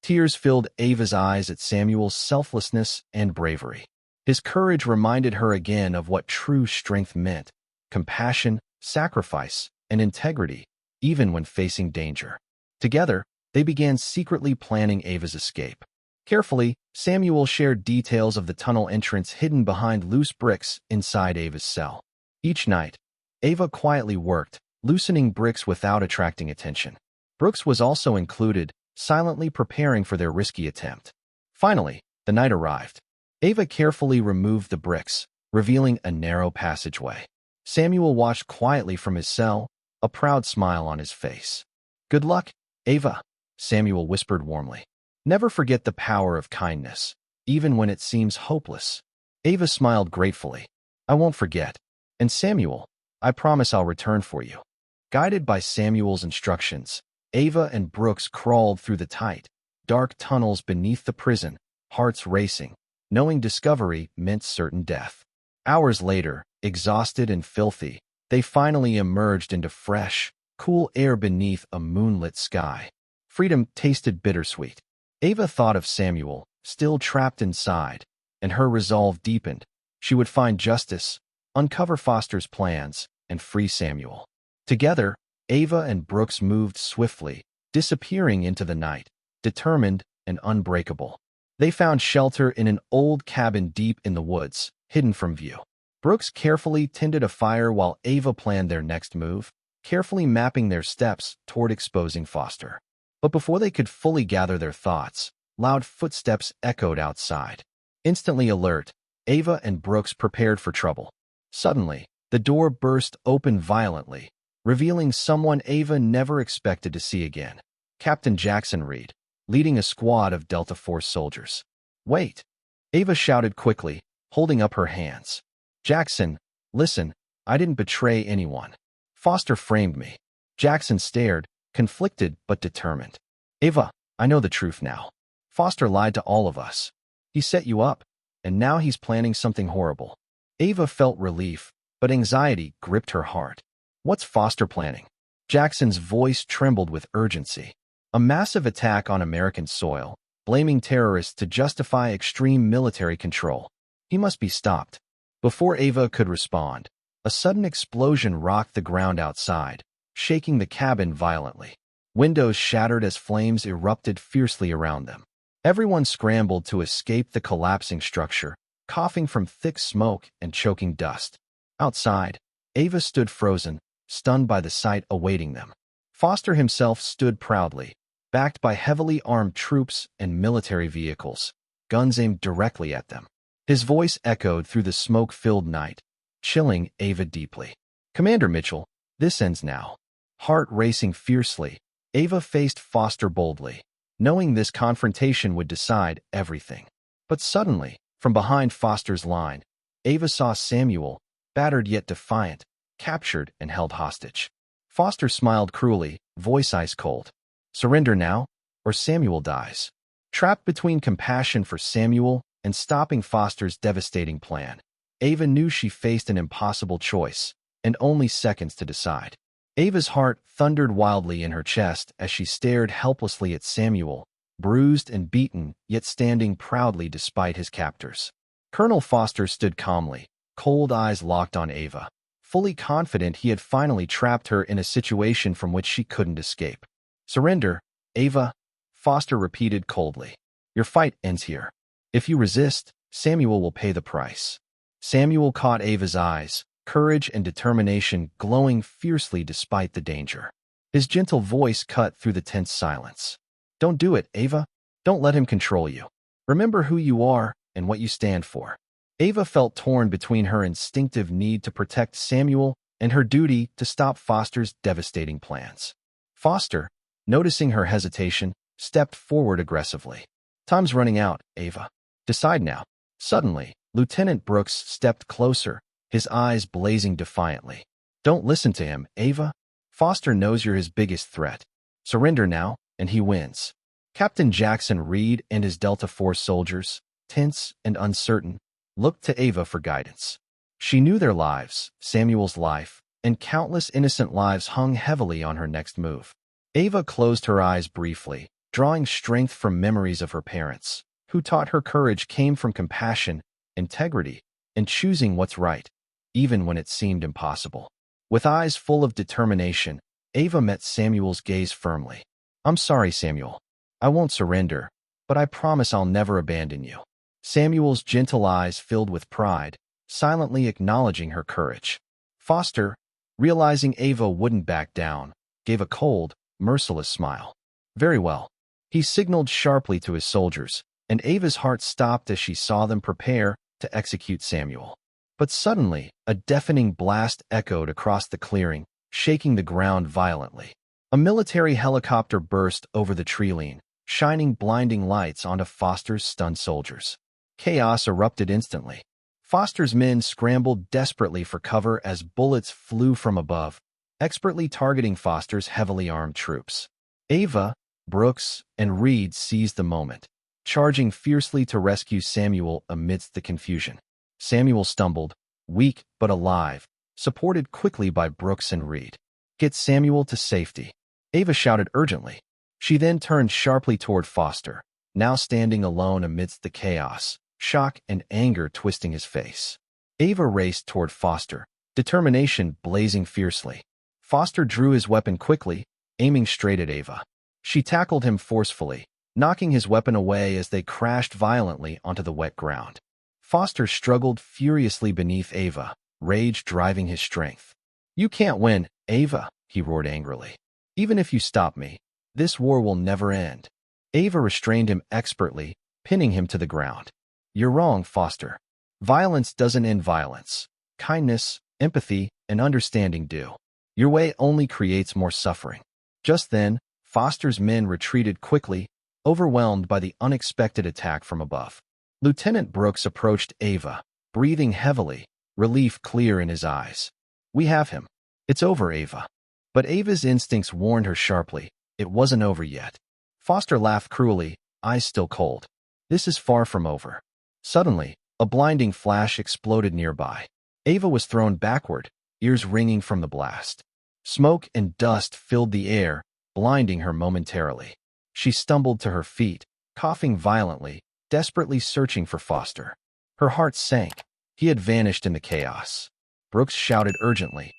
Tears filled Ava's eyes at Samuel's selflessness and bravery. His courage reminded her again of what true strength meant: compassion, sacrifice, and integrity, even when facing danger. Together, they began secretly planning Ava's escape. Carefully, Samuel shared details of the tunnel entrance hidden behind loose bricks inside Ava's cell. Each night, Ava quietly worked, loosening bricks without attracting attention. Brooks was also included, silently preparing for their risky attempt. Finally, the night arrived. Ava carefully removed the bricks, revealing a narrow passageway. Samuel watched quietly from his cell, a proud smile on his face. "Good luck, Ava," Samuel whispered warmly. "Never forget the power of kindness, even when it seems hopeless." Ava smiled gratefully. "I won't forget. And Samuel, I promise I'll return for you." Guided by Samuel's instructions, Ava and Brooks crawled through the tight, dark tunnels beneath the prison, hearts racing, knowing discovery meant certain death. Hours later, exhausted and filthy, they finally emerged into fresh, cool air beneath a moonlit sky. Freedom tasted bittersweet. Ava thought of Samuel, still trapped inside, and her resolve deepened. She would find justice, uncover Foster's plans, and free Samuel. Together, Ava and Brooks moved swiftly, disappearing into the night, determined and unbreakable. They found shelter in an old cabin deep in the woods, hidden from view. Brooks carefully tended a fire while Ava planned their next move, carefully mapping their steps toward exposing Foster. But before they could fully gather their thoughts, loud footsteps echoed outside. Instantly alert, Ava and Brooks prepared for trouble. Suddenly, the door burst open violently, revealing someone Ava never expected to see again: Captain Jackson Reed, leading a squad of Delta Force soldiers. "Wait!" Ava shouted quickly, holding up her hands. "Jackson, listen, I didn't betray anyone. Foster framed me. Jackson stared, conflicted but determined. Ava, I know the truth now. Foster lied to all of us. He set you up, and now he's planning something horrible. Ava felt relief, but anxiety gripped her heart. What's Foster planning? Jackson's voice trembled with urgency. A massive attack on American soil, blaming terrorists to justify extreme military control. He must be stopped. Before Ava could respond, a sudden explosion rocked the ground outside, shaking the cabin violently. Windows shattered as flames erupted fiercely around them. Everyone scrambled to escape the collapsing structure, coughing from thick smoke and choking dust. Outside, Ava stood frozen, stunned by the sight awaiting them. Foster himself stood proudly, backed by heavily armed troops and military vehicles, guns aimed directly at them. His voice echoed through the smoke-filled night, chilling Ava deeply. Commander Mitchell, this ends now. Heart racing fiercely, Ava faced Foster boldly, knowing this confrontation would decide everything. But suddenly, from behind Foster's line, Ava saw Samuel, battered yet defiant, captured and held hostage. Foster smiled cruelly, voice ice cold. Surrender now, or Samuel dies. Trapped between compassion for Samuel and stopping Foster's devastating plan, Ava knew she faced an impossible choice, and only seconds to decide. Ava's heart thundered wildly in her chest as she stared helplessly at Samuel, bruised and beaten, yet standing proudly despite his captors. Colonel Foster stood calmly, cold eyes locked on Ava, fully confident he had finally trapped her in a situation from which she couldn't escape. Surrender, Ava, Foster repeated coldly. Your fight ends here. If you resist, Samuel will pay the price. Samuel caught Ava's eyes, courage and determination glowing fiercely despite the danger. His gentle voice cut through the tense silence. Don't do it, Ava. Don't let him control you. Remember who you are and what you stand for. Ava felt torn between her instinctive need to protect Samuel and her duty to stop Foster's devastating plans. Foster, noticing her hesitation, stepped forward aggressively. Time's running out, Ava. Decide now. Suddenly, Lieutenant Brooks stepped closer, his eyes blazing defiantly. Don't listen to him, Ava. Foster knows you're his biggest threat. Surrender now, and he wins. Captain Jackson Reed and his Delta Force soldiers, tense and uncertain, looked to Ava for guidance. She knew their lives, Samuel's life, and countless innocent lives hung heavily on her next move. Ava closed her eyes briefly, drawing strength from memories of her parents, who taught her courage came from compassion, integrity, and choosing what's right, even when it seemed impossible. With eyes full of determination, Ava met Samuel's gaze firmly. I'm sorry, Samuel. I won't surrender, but I promise I'll never abandon you. Samuel's gentle eyes filled with pride, silently acknowledging her courage. Foster, realizing Ava wouldn't back down, gave a cold, merciless smile. Very well. He signaled sharply to his soldiers, and Ava's heart stopped as she saw them prepare to execute Samuel. But suddenly, a deafening blast echoed across the clearing, shaking the ground violently. A military helicopter burst over the tree-line, shining blinding lights onto Foster's stunned soldiers. Chaos erupted instantly. Foster's men scrambled desperately for cover as bullets flew from above, expertly targeting Foster's heavily armed troops. Ava, Brooks, and Reed seized the moment, charging fiercely to rescue Samuel amidst the confusion. Samuel stumbled, weak but alive, supported quickly by Brooks and Reed. Get Samuel to safety, Ava shouted urgently. She then turned sharply toward Foster, now standing alone amidst the chaos, shock and anger twisting his face. Ava raced toward Foster, determination blazing fiercely. Foster drew his weapon quickly, aiming straight at Ava. She tackled him forcefully, knocking his weapon away as they crashed violently onto the wet ground. Foster struggled furiously beneath Ava, rage driving his strength. You can't win, Ava, he roared angrily. Even if you stop me, this war will never end. Ava restrained him expertly, pinning him to the ground. You're wrong, Foster. Violence doesn't end violence. Kindness, empathy, and understanding do. Your way only creates more suffering. Just then, Foster's men retreated quickly, overwhelmed by the unexpected attack from above. Lieutenant Brooks approached Ava, breathing heavily, relief clear in his eyes. We have him. It's over, Ava. But Ava's instincts warned her sharply. It wasn't over yet. Foster laughed cruelly, eyes still cold. This is far from over. Suddenly, a blinding flash exploded nearby. Ava was thrown backward, ears ringing from the blast. Smoke and dust filled the air, blinding her momentarily. She stumbled to her feet, coughing violently, desperately searching for Foster. Her heart sank. He had vanished in the chaos. Brooks shouted urgently,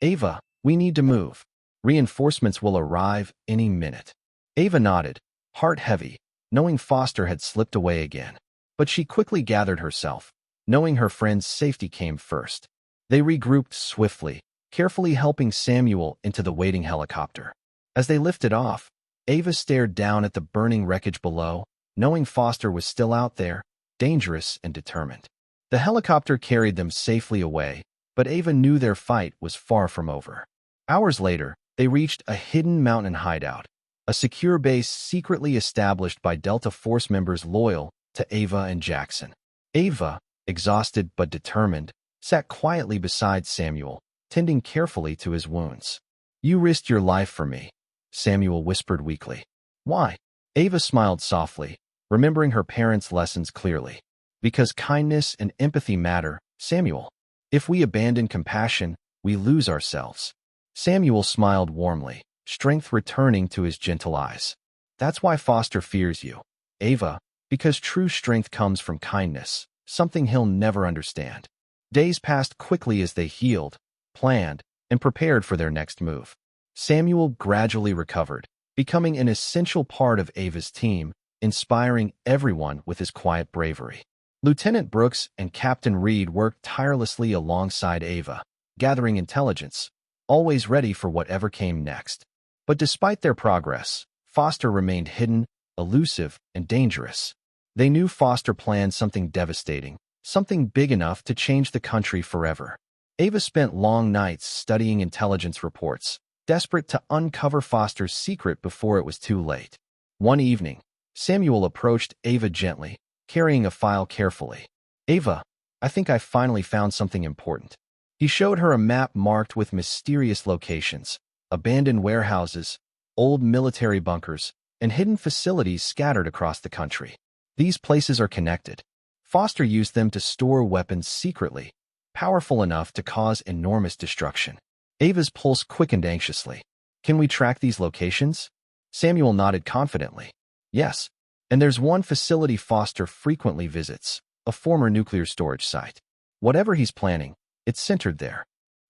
"Ava, we need to move. Reinforcements will arrive any minute." Ava nodded, heart heavy, knowing Foster had slipped away again. But she quickly gathered herself, knowing her friend's safety came first. They regrouped swiftly, carefully helping Samuel into the waiting helicopter. As they lifted off, Ava stared down at the burning wreckage below, knowing Foster was still out there, dangerous and determined. The helicopter carried them safely away, but Ava knew their fight was far from over. Hours later, they reached a hidden mountain hideout, a secure base secretly established by Delta Force members loyal to Ava and Jackson. Ava, exhausted but determined, sat quietly beside Samuel, tending carefully to his wounds. "You risked your life for me," Samuel whispered weakly. "Why?" Ava smiled softly, remembering her parents' lessons clearly. "Because kindness and empathy matter, Samuel. If we abandon compassion, we lose ourselves." Samuel smiled warmly, strength returning to his gentle eyes. "That's why Foster fears you, Ava, because true strength comes from kindness, something he'll never understand." Days passed quickly as they healed, planned, and prepared for their next move. Samuel gradually recovered, becoming an essential part of Ava's team, inspiring everyone with his quiet bravery. Lieutenant Brooks and Captain Reed worked tirelessly alongside Ava, gathering intelligence, always ready for whatever came next. But despite their progress, Foster remained hidden, elusive, and dangerous. They knew Foster planned something devastating, something big enough to change the country forever. Ava spent long nights studying intelligence reports, desperate to uncover Foster's secret before it was too late. One evening, Samuel approached Ava gently, carrying a file carefully. "Ava, I think I finally found something important." He showed her a map marked with mysterious locations, abandoned warehouses, old military bunkers, and hidden facilities scattered across the country. These places are connected. Foster used them to store weapons secretly, powerful enough to cause enormous destruction. Ava's pulse quickened anxiously. "Can we track these locations?" Samuel nodded confidently. "Yes, and there's one facility Foster frequently visits, a former nuclear storage site. Whatever he's planning, it's centered there."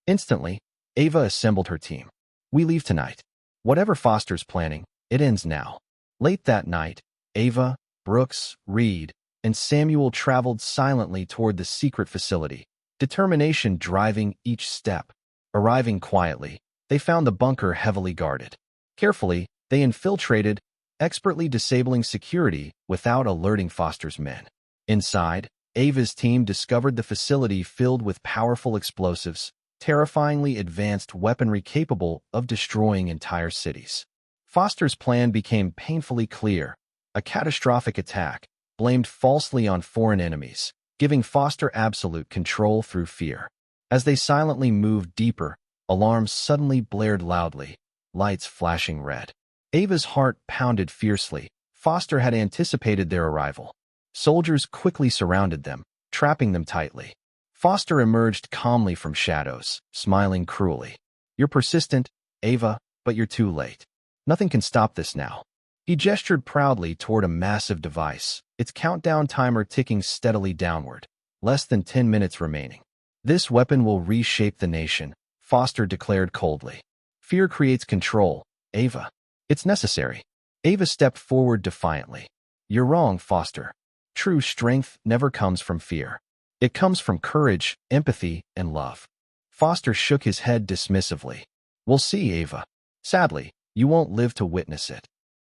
Instantly, Ava assembled her team. "We leave tonight. Whatever Foster's planning, it ends now." Late that night, Ava, Brooks, Reed, and Samuel traveled silently toward the secret facility, determination driving each step. Arriving quietly, they found the bunker heavily guarded. Carefully, they infiltrated, expertly disabling security without alerting Foster's men. Inside, Ava's team discovered the facility filled with powerful explosives, terrifyingly advanced weaponry capable of destroying entire cities. Foster's plan became painfully clear: a catastrophic attack, blamed falsely on foreign enemies, giving Foster absolute control through fear. As they silently moved deeper, alarms suddenly blared loudly, lights flashing red. Ava's heart pounded fiercely. Foster had anticipated their arrival. Soldiers quickly surrounded them, trapping them tightly. Foster emerged calmly from shadows, smiling cruelly. "You're persistent, Ava, but you're too late. Nothing can stop this now." He gestured proudly toward a massive device, its countdown timer ticking steadily downward. Less than 10 minutes remaining. "This weapon will reshape the nation," Foster declared coldly. "Fear creates control, Ava. It's necessary." Ava stepped forward defiantly. "You're wrong, Foster. True strength never comes from fear. It comes from courage, empathy, and love." Foster shook his head dismissively. "We'll see, Ava. Sadly, you won't live to witness it."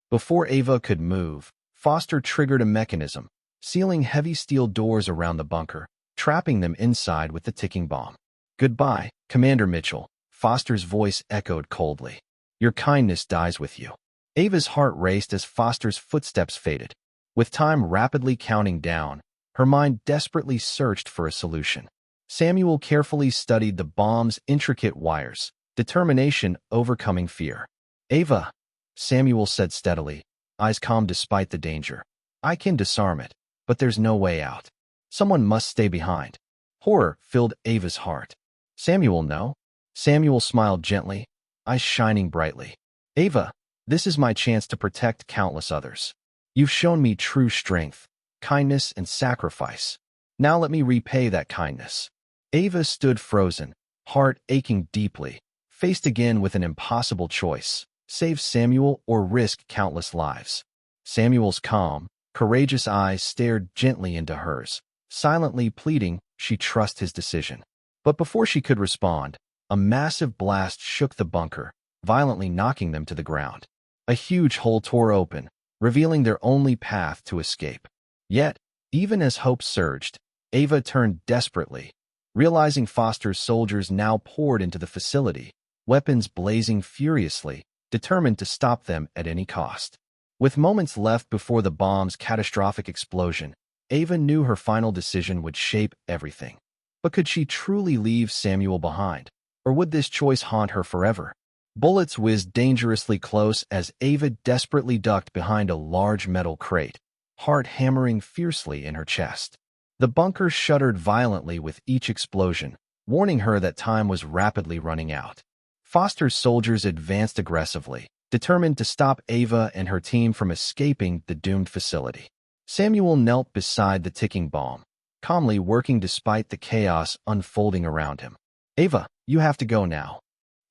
Before Ava could move, Foster triggered a mechanism, sealing heavy steel doors around the bunker, trapping them inside with the ticking bomb. "Goodbye, Commander Mitchell," Foster's voice echoed coldly. "Your kindness dies with you." Ava's heart raced as Foster's footsteps faded. With time rapidly counting down, her mind desperately searched for a solution. Samuel carefully studied the bomb's intricate wires, determination overcoming fear. Ava, Samuel said steadily, eyes calm despite the danger. I can disarm it, but there's no way out. Someone must stay behind. Horror filled Ava's heart. Samuel, no? Samuel smiled gently, eyes shining brightly. Ava, this is my chance to protect countless others. You've shown me true strength, kindness, and sacrifice. Now let me repay that kindness. Ava stood frozen, heart aching deeply, faced again with an impossible choice: save Samuel or risk countless lives. Samuel's calm, courageous eyes stared gently into hers, silently pleading she trust his decision. But before she could respond, a massive blast shook the bunker, violently knocking them to the ground. A huge hole tore open, revealing their only path to escape. Yet, even as hope surged, Ava turned desperately. Realizing Foster's soldiers now poured into the facility, weapons blazing furiously, determined to stop them at any cost. With moments left before the bomb's catastrophic explosion, Ava knew her final decision would shape everything. But could she truly leave Samuel behind, or would this choice haunt her forever? Bullets whizzed dangerously close as Ava desperately ducked behind a large metal crate, heart hammering fiercely in her chest. The bunker shuddered violently with each explosion, warning her that time was rapidly running out. Foster's soldiers advanced aggressively, determined to stop Ava and her team from escaping the doomed facility. Samuel knelt beside the ticking bomb, calmly working despite the chaos unfolding around him. Ava, you have to go now,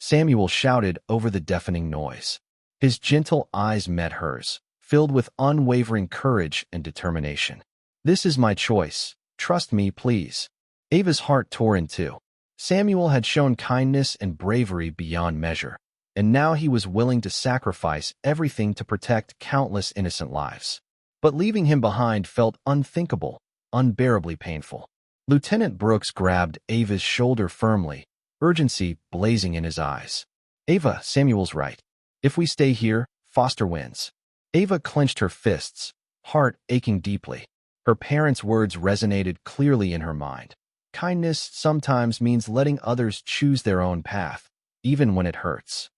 Samuel shouted over the deafening noise. His gentle eyes met hers, filled with unwavering courage and determination. This is my choice. Trust me, please. Ava's heart tore in two. Samuel had shown kindness and bravery beyond measure, and now he was willing to sacrifice everything to protect countless innocent lives. But leaving him behind felt unthinkable, unbearably painful. Lieutenant Brooks grabbed Ava's shoulder firmly, urgency blazing in his eyes. Ava, Samuel's right. If we stay here, Foster wins. Ava clenched her fists, heart aching deeply. Her parents' words resonated clearly in her mind. Kindness sometimes means letting others choose their own path, even when it hurts.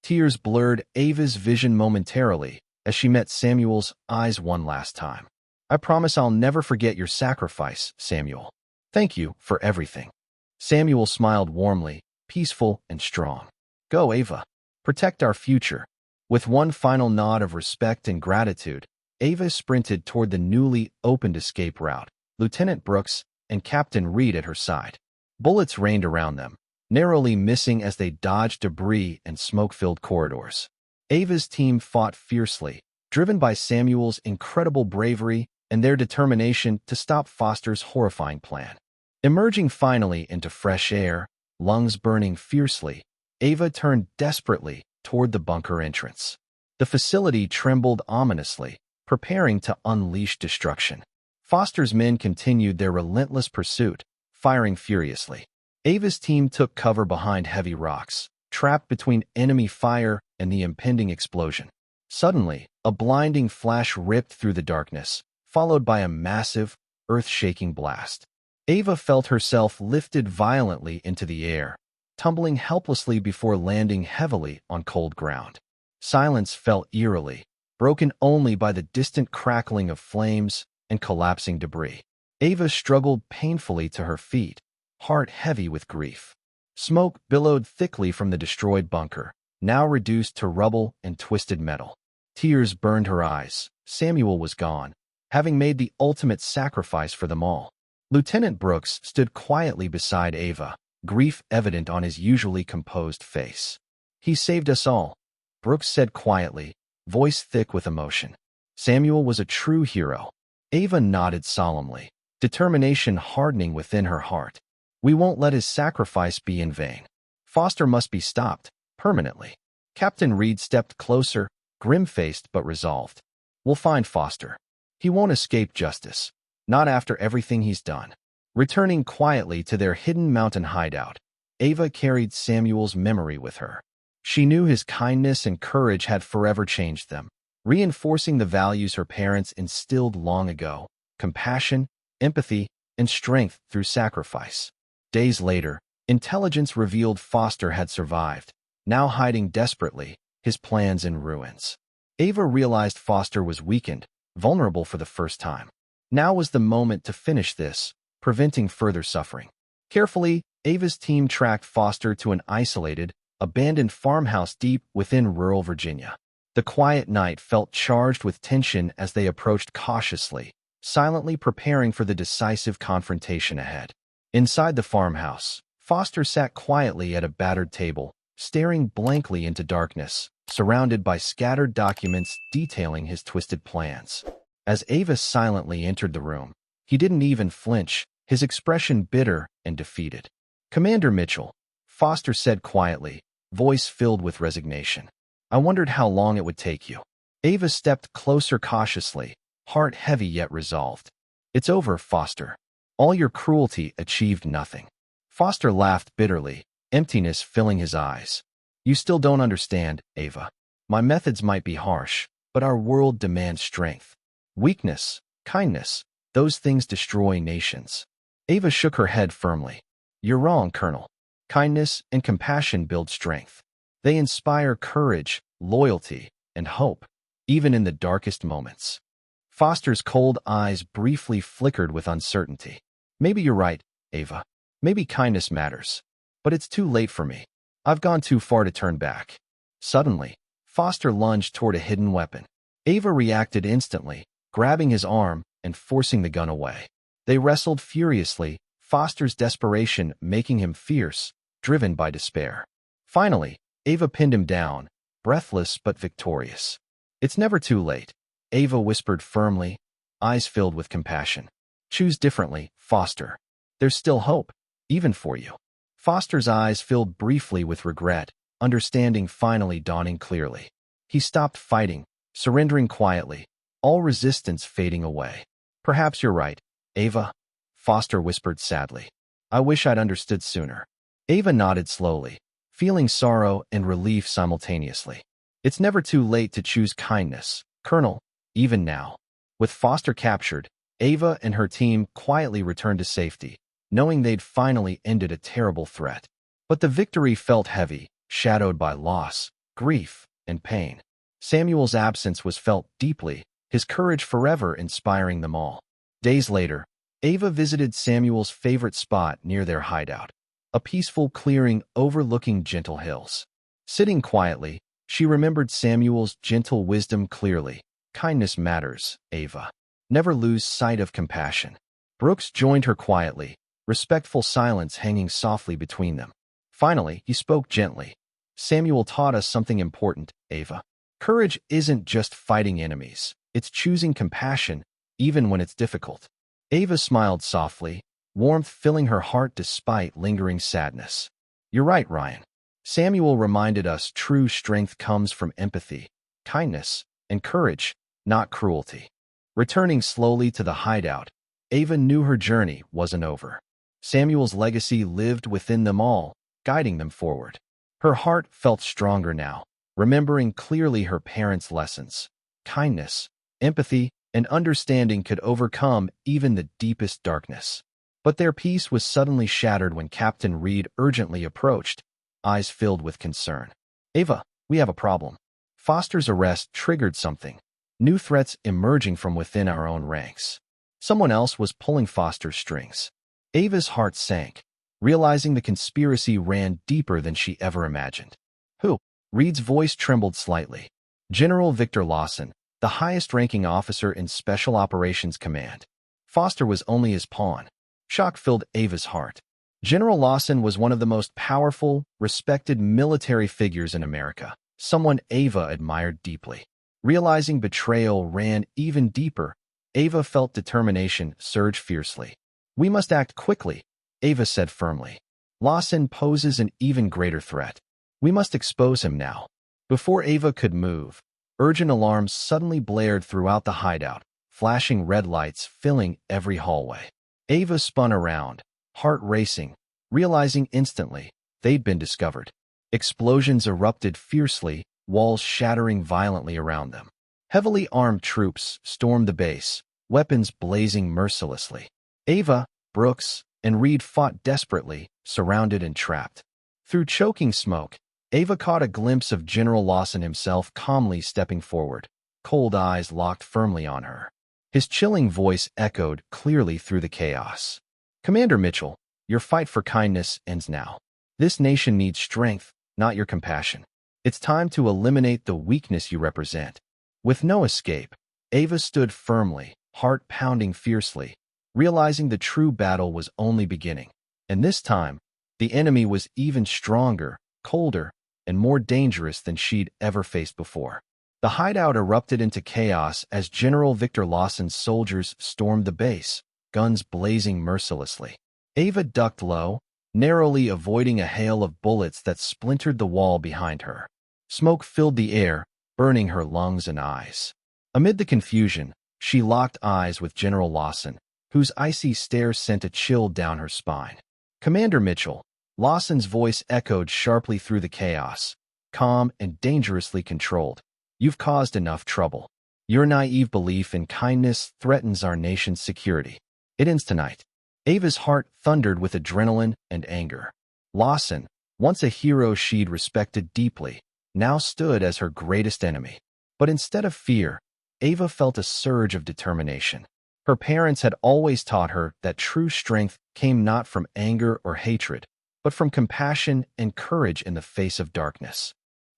Tears blurred Ava's vision momentarily as she met Samuel's eyes one last time. I promise I'll never forget your sacrifice, Samuel. Thank you for everything. Samuel smiled warmly, peaceful and strong. Go, Ava. Protect our future. With one final nod of respect and gratitude, Ava sprinted toward the newly opened escape route, Lieutenant Brooks and Captain Reed at her side. Bullets rained around them, narrowly missing as they dodged debris and smoke-filled corridors. Ava's team fought fiercely, driven by Samuel's incredible bravery and their determination to stop Foster's horrifying plan. Emerging finally into fresh air, lungs burning fiercely, Ava turned desperately toward the bunker entrance. The facility trembled ominously, preparing to unleash destruction. Foster's men continued their relentless pursuit, firing furiously. Ava's team took cover behind heavy rocks, trapped between enemy fire and the impending explosion. Suddenly, a blinding flash ripped through the darkness, followed by a massive, earth-shaking blast. Ava felt herself lifted violently into the air, tumbling helplessly before landing heavily on cold ground. Silence fell eerily, broken only by the distant crackling of flames and collapsing debris. Ava struggled painfully to her feet, heart heavy with grief. Smoke billowed thickly from the destroyed bunker, now reduced to rubble and twisted metal. Tears burned her eyes. Samuel was gone, having made the ultimate sacrifice for them all. Lieutenant Brooks stood quietly beside Ava, grief evident on his usually composed face. He saved us all, Brooks said quietly, voice thick with emotion. Samuel was a true hero. Ava nodded solemnly, determination hardening within her heart. We won't let his sacrifice be in vain. Foster must be stopped, permanently. Captain Reed stepped closer, grim-faced but resolved. We'll find Foster. He won't escape justice. Not after everything he's done. Returning quietly to their hidden mountain hideout, Ava carried Samuel's memory with her. She knew his kindness and courage had forever changed them, reinforcing the values her parents instilled long ago: compassion, empathy, and strength through sacrifice. Days later, intelligence revealed Foster had survived, now hiding desperately, his plans in ruins. Ava realized Foster was weakened, vulnerable for the first time. Now was the moment to finish this, preventing further suffering. Carefully, Ava's team tracked Foster to an isolated, abandoned farmhouse deep within rural Virginia. The quiet night felt charged with tension as they approached cautiously, silently preparing for the decisive confrontation ahead. Inside the farmhouse, Foster sat quietly at a battered table, staring blankly into darkness, surrounded by scattered documents detailing his twisted plans. As Ava silently entered the room, he didn't even flinch, his expression bitter and defeated. "Commander Mitchell," Foster said quietly, voice filled with resignation. "I wondered how long it would take you." Ava stepped closer cautiously, heart heavy yet resolved. "It's over, Foster. All your cruelty achieved nothing." Foster laughed bitterly, emptiness filling his eyes. "You still don't understand, Ava. My methods might be harsh, but our world demands strength. Weakness, kindness, those things destroy nations." Ava shook her head firmly. "You're wrong, Colonel. Kindness and compassion build strength. They inspire courage, loyalty, and hope, even in the darkest moments." Foster's cold eyes briefly flickered with uncertainty. "Maybe you're right, Ava. Maybe kindness matters. But it's too late for me. I've gone too far to turn back." Suddenly, Foster lunged toward a hidden weapon. Ava reacted instantly, grabbing his arm and forcing the gun away. They wrestled furiously, Foster's desperation making him fierce, driven by despair. Finally, Ava pinned him down, breathless but victorious. "It's never too late," Ava whispered firmly, eyes filled with compassion. "Choose differently, Foster. There's still hope, even for you." Foster's eyes filled briefly with regret, understanding finally dawning clearly. He stopped fighting, surrendering quietly, all resistance fading away. "Perhaps you're right, Ava," Foster whispered sadly. "I wish I'd understood sooner." Ava nodded slowly, feeling sorrow and relief simultaneously. "It's never too late to choose kindness, Colonel, even now." With Foster captured, Ava and her team quietly returned to safety, knowing they'd finally ended a terrible threat. But the victory felt heavy, shadowed by loss, grief, and pain. Samuel's absence was felt deeply, his courage forever inspiring them all. Days later, Ava visited Samuel's favorite spot near their hideout, a peaceful clearing overlooking gentle hills. Sitting quietly, she remembered Samuel's gentle wisdom clearly. "Kindness matters, Ava. Never lose sight of compassion." Brooks joined her quietly, respectful silence hanging softly between them. Finally, he spoke gently. "Samuel taught us something important, Ava. Courage isn't just fighting enemies. It's choosing compassion, even when it's difficult." Ava smiled softly, warmth filling her heart despite lingering sadness. "You're right, Ryan. Samuel reminded us true strength comes from empathy, kindness, and courage, not cruelty." Returning slowly to the hideout, Ava knew her journey wasn't over. Samuel's legacy lived within them all, guiding them forward. Her heart felt stronger now, remembering clearly her parents' lessons. Kindness, empathy, and understanding could overcome even the deepest darkness. But their peace was suddenly shattered when Captain Reed urgently approached, eyes filled with concern. "Ava, we have a problem." Foster's arrest triggered something, new threats emerging from within our own ranks. Someone else was pulling Foster's strings. Ava's heart sank, realizing the conspiracy ran deeper than she ever imagined. "Who?" Reed's voice trembled slightly. "General Victor Lawson, the highest-ranking officer in Special Operations Command." Foster was only his pawn. Shock filled Ava's heart. General Lawson was one of the most powerful, respected military figures in America, someone Ava admired deeply. Realizing betrayal ran even deeper, Ava felt determination surge fiercely. "We must act quickly," Ava said firmly. "Lawson poses an even greater threat. We must expose him now." Before Ava could move, urgent alarms suddenly blared throughout the hideout, flashing red lights filling every hallway. Ava spun around, heart racing, realizing instantly they'd been discovered. Explosions erupted fiercely, walls shattering violently around them. Heavily armed troops stormed the base, weapons blazing mercilessly. Ava, Brooks, and Reed fought desperately, surrounded and trapped. Through choking smoke, Ava caught a glimpse of General Lawson himself calmly stepping forward, cold eyes locked firmly on her. His chilling voice echoed clearly through the chaos. Commander Mitchell, your fight for kindness ends now. This nation needs strength, not your compassion. It's time to eliminate the weakness you represent. With no escape, Ava stood firmly, heart pounding fiercely, realizing the true battle was only beginning. And this time, the enemy was even stronger, colder, and more dangerous than she'd ever faced before. The hideout erupted into chaos as General Victor Lawson's soldiers stormed the base, guns blazing mercilessly. Ava ducked low, narrowly avoiding a hail of bullets that splintered the wall behind her. Smoke filled the air, burning her lungs and eyes. Amid the confusion, she locked eyes with General Lawson, whose icy stare sent a chill down her spine. Commander Mitchell, Lawson's voice echoed sharply through the chaos, calm and dangerously controlled. You've caused enough trouble. Your naive belief in kindness threatens our nation's security. It ends tonight. Ava's heart thundered with adrenaline and anger. Lawson, once a hero she'd respected deeply, now stood as her greatest enemy. But instead of fear, Ava felt a surge of determination. Her parents had always taught her that true strength came not from anger or hatred, but from compassion and courage in the face of darkness.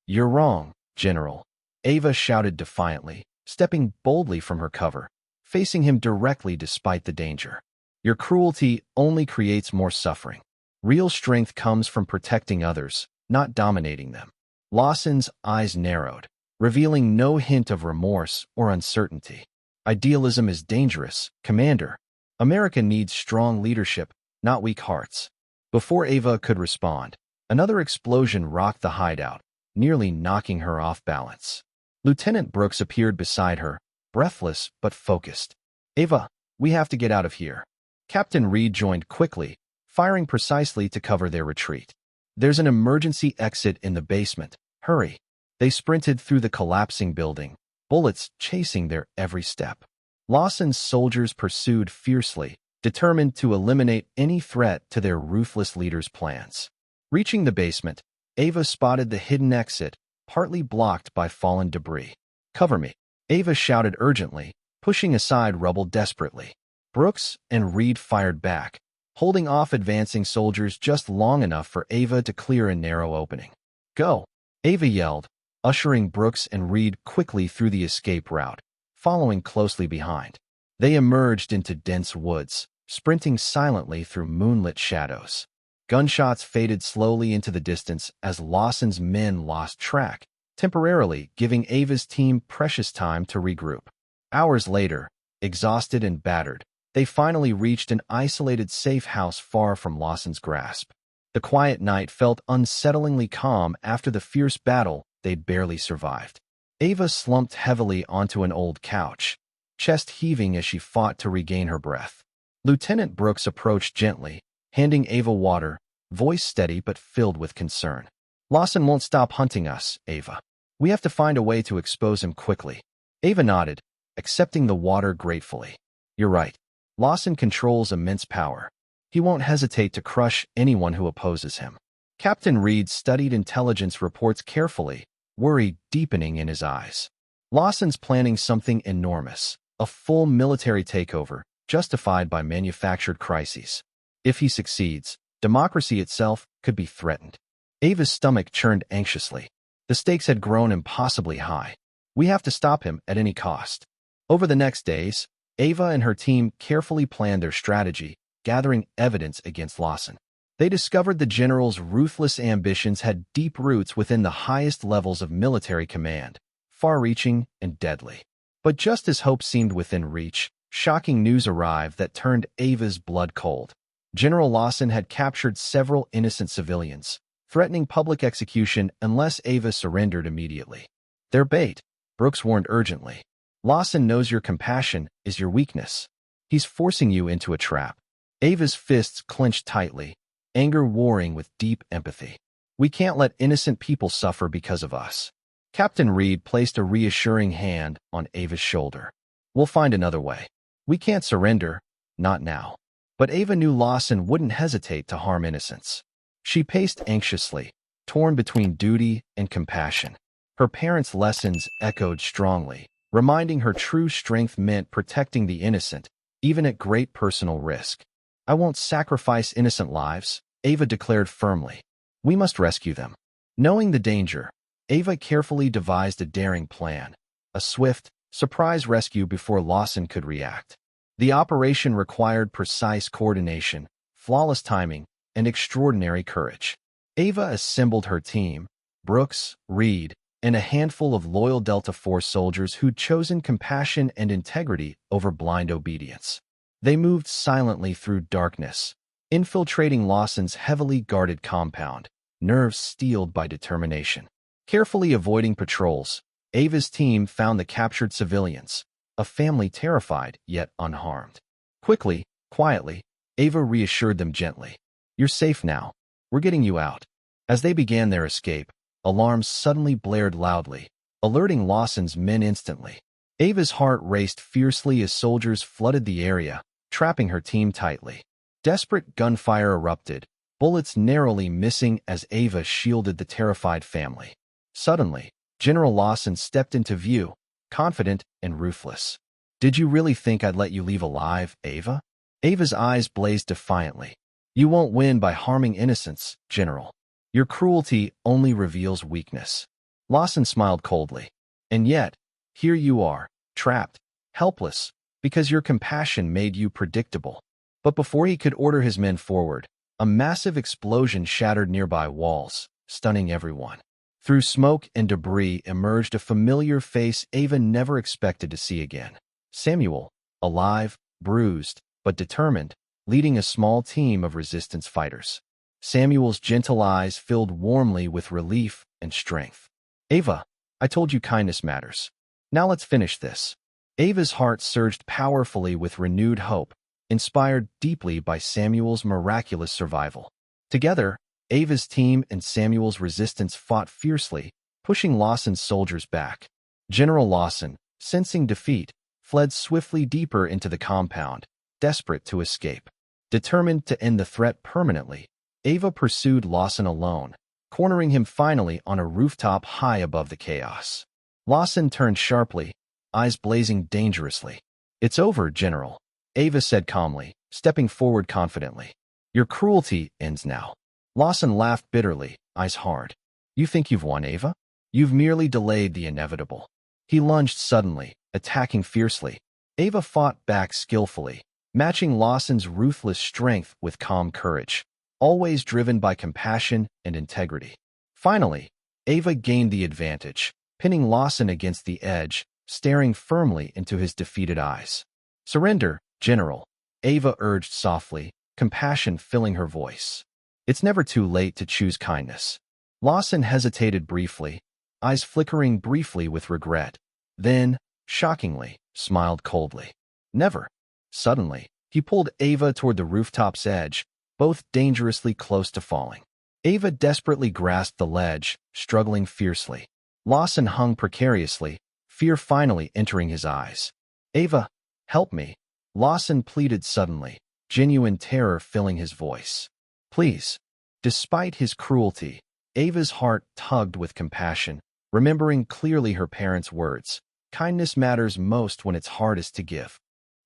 You're wrong, General, Ava shouted defiantly, stepping boldly from her cover, facing him directly despite the danger. Your cruelty only creates more suffering. Real strength comes from protecting others, not dominating them. Lawson's eyes narrowed, revealing no hint of remorse or uncertainty. Idealism is dangerous, Commander. America needs strong leadership, not weak hearts. Before Ava could respond, another explosion rocked the hideout, nearly knocking her off balance. Lieutenant Brooks appeared beside her, breathless but focused. Ava, we have to get out of here. Captain Reed joined quickly, firing precisely to cover their retreat. There's an emergency exit in the basement. Hurry. They sprinted through the collapsing building, bullets chasing their every step. Lawson's soldiers pursued fiercely, determined to eliminate any threat to their ruthless leader's plans. Reaching the basement, Ava spotted the hidden exit, partly blocked by fallen debris. Cover me, Ava shouted urgently, pushing aside rubble desperately. Brooks and Reed fired back, holding off advancing soldiers just long enough for Ava to clear a narrow opening. Go, Ava yelled, ushering Brooks and Reed quickly through the escape route, following closely behind. They emerged into dense woods, sprinting silently through moonlit shadows. Gunshots faded slowly into the distance as Lawson's men lost track, temporarily giving Ava's team precious time to regroup. Hours later, exhausted and battered, they finally reached an isolated safe house far from Lawson's grasp. The quiet night felt unsettlingly calm after the fierce battle they'd barely survived. Ava slumped heavily onto an old couch, chest heaving as she fought to regain her breath. Lieutenant Brooks approached gently, handing Ava water, voice steady but filled with concern. Lawson won't stop hunting us, Ava. We have to find a way to expose him quickly. Ava nodded, accepting the water gratefully. You're right. Lawson controls immense power. He won't hesitate to crush anyone who opposes him. Captain Reed studied intelligence reports carefully, worry deepening in his eyes. Lawson's planning something enormous, a full military takeover, justified by manufactured crises. If he succeeds, democracy itself could be threatened. Ava's stomach churned anxiously. The stakes had grown impossibly high. We have to stop him at any cost. Over the next days, Ava and her team carefully planned their strategy, gathering evidence against Lawson. They discovered the general's ruthless ambitions had deep roots within the highest levels of military command, far-reaching and deadly. But just as hope seemed within reach, shocking news arrived that turned Ava's blood cold. General Lawson had captured several innocent civilians, threatening public execution unless Ava surrendered immediately. Their bait, Brooks warned urgently. Lawson knows your compassion is your weakness. He's forcing you into a trap. Ava's fists clenched tightly, anger warring with deep empathy. We can't let innocent people suffer because of us. Captain Reed placed a reassuring hand on Ava's shoulder. We'll find another way. We can't surrender, not now. But Ava knew Lawson wouldn't hesitate to harm innocents. She paced anxiously, torn between duty and compassion. Her parents' lessons echoed strongly, reminding her true strength meant protecting the innocent, even at great personal risk. "I won't sacrifice innocent lives," Ava declared firmly. "We must rescue them." Knowing the danger, Ava carefully devised a daring plan, a swift, surprise rescue before Lawson could react. The operation required precise coordination, flawless timing, and extraordinary courage. Ava assembled her team, Brooks, Reed, and a handful of loyal Delta Force soldiers who'd chosen compassion and integrity over blind obedience. They moved silently through darkness, infiltrating Lawson's heavily guarded compound, nerves steeled by determination. Carefully avoiding patrols, Ava's team found the captured civilians, a family terrified yet unharmed. Quietly, Ava reassured them gently. "You're safe now. We're getting you out." As they began their escape, alarms suddenly blared loudly, alerting Lawson's men instantly. Ava's heart raced fiercely as soldiers flooded the area, trapping her team tightly. Desperate gunfire erupted, bullets narrowly missing as Ava shielded the terrified family. Suddenly, General Lawson stepped into view, confident and ruthless. "Did you really think I'd let you leave alive, Ava?" Ava's eyes blazed defiantly. "You won't win by harming innocents, General. Your cruelty only reveals weakness." Lawson smiled coldly. "And yet, here you are, trapped, helpless, because your compassion made you predictable." But before he could order his men forward, a massive explosion shattered nearby walls, stunning everyone. Through smoke and debris emerged a familiar face Ava never expected to see again. Samuel, alive, bruised, but determined, leading a small team of resistance fighters. Samuel's gentle eyes filled warmly with relief and strength. "Ava, I told you kindness matters. Now let's finish this." Ava's heart surged powerfully with renewed hope, inspired deeply by Samuel's miraculous survival. Together, Ava's team and Samuel's resistance fought fiercely, pushing Lawson's soldiers back. General Lawson, sensing defeat, fled swiftly deeper into the compound, desperate to escape. Determined to end the threat permanently, Ava pursued Lawson alone, cornering him finally on a rooftop high above the chaos. Lawson turned sharply, eyes blazing dangerously. "It's over, General," Ava said calmly, stepping forward confidently. "Your cruelty ends now." Lawson laughed bitterly, eyes hard. "You think you've won, Ava? You've merely delayed the inevitable." He lunged suddenly, attacking fiercely. Ava fought back skillfully, matching Lawson's ruthless strength with calm courage, always driven by compassion and integrity. Finally, Ava gained the advantage, pinning Lawson against the edge, staring firmly into his defeated eyes. "Surrender, General," Ava urged softly, compassion filling her voice. "It's never too late to choose kindness." Lawson hesitated briefly, eyes flickering briefly with regret, then, shockingly, smiled coldly. "Never." Suddenly, he pulled Ava toward the rooftop's edge, both dangerously close to falling. Ava desperately grasped the ledge, struggling fiercely. Lawson hung precariously, fear finally entering his eyes. "Ava, help me," Lawson pleaded suddenly, genuine terror filling his voice. "Please." Despite his cruelty, Ava's heart tugged with compassion, remembering clearly her parents' words, "Kindness matters most when it's hardest to give."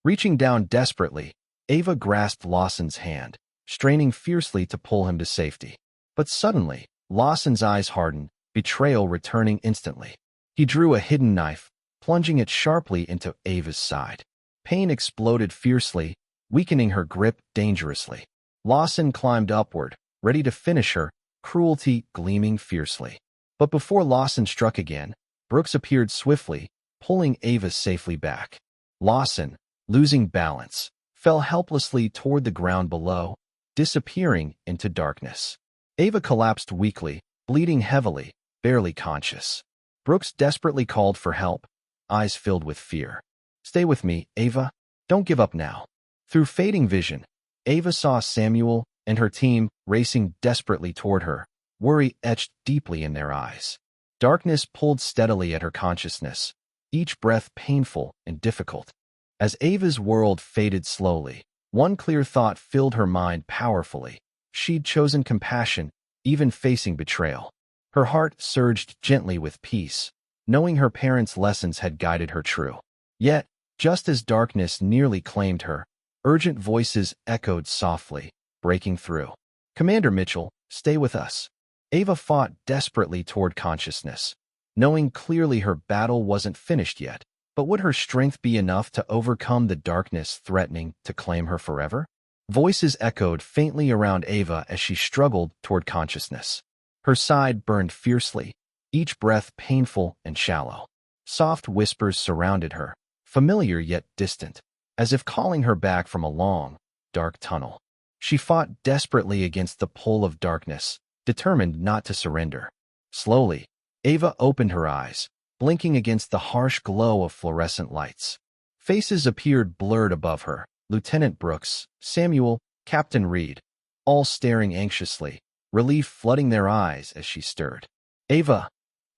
Reaching down desperately, Ava grasped Lawson's hand, straining fiercely to pull him to safety. But suddenly, Lawson's eyes hardened, betrayal returning instantly. He drew a hidden knife, plunging it sharply into Ava's side. Pain exploded fiercely, weakening her grip dangerously. Lawson climbed upward, ready to finish her, cruelty gleaming fiercely. But before Lawson struck again, Brooks appeared swiftly, pulling Ava safely back. Lawson, losing balance, fell helplessly toward the ground below, disappearing into darkness. Ava collapsed weakly, bleeding heavily, barely conscious. Brooks desperately called for help, eyes filled with fear. "Stay with me, Ava. Don't give up now." Through fading vision, Ava saw Samuel and her team racing desperately toward her, worry etched deeply in their eyes. Darkness pulled steadily at her consciousness, each breath painful and difficult. As Ava's world faded slowly, one clear thought filled her mind powerfully. She'd chosen compassion, even facing betrayal. Her heart surged gently with peace, knowing her parents' lessons had guided her true. Yet, just as darkness nearly claimed her, urgent voices echoed softly, breaking through. "Commander Mitchell, stay with us." Ava fought desperately toward consciousness, knowing clearly her battle wasn't finished yet. But would her strength be enough to overcome the darkness threatening to claim her forever? Voices echoed faintly around Ava as she struggled toward consciousness. Her side burned fiercely, each breath painful and shallow. Soft whispers surrounded her, familiar yet distant, as if calling her back from a long, dark tunnel. She fought desperately against the pull of darkness, determined not to surrender. Slowly, Ava opened her eyes, blinking against the harsh glow of fluorescent lights. Faces appeared blurred above her: Lieutenant Brooks, Samuel, Captain Reed, all staring anxiously, relief flooding their eyes as she stirred. "Ava,"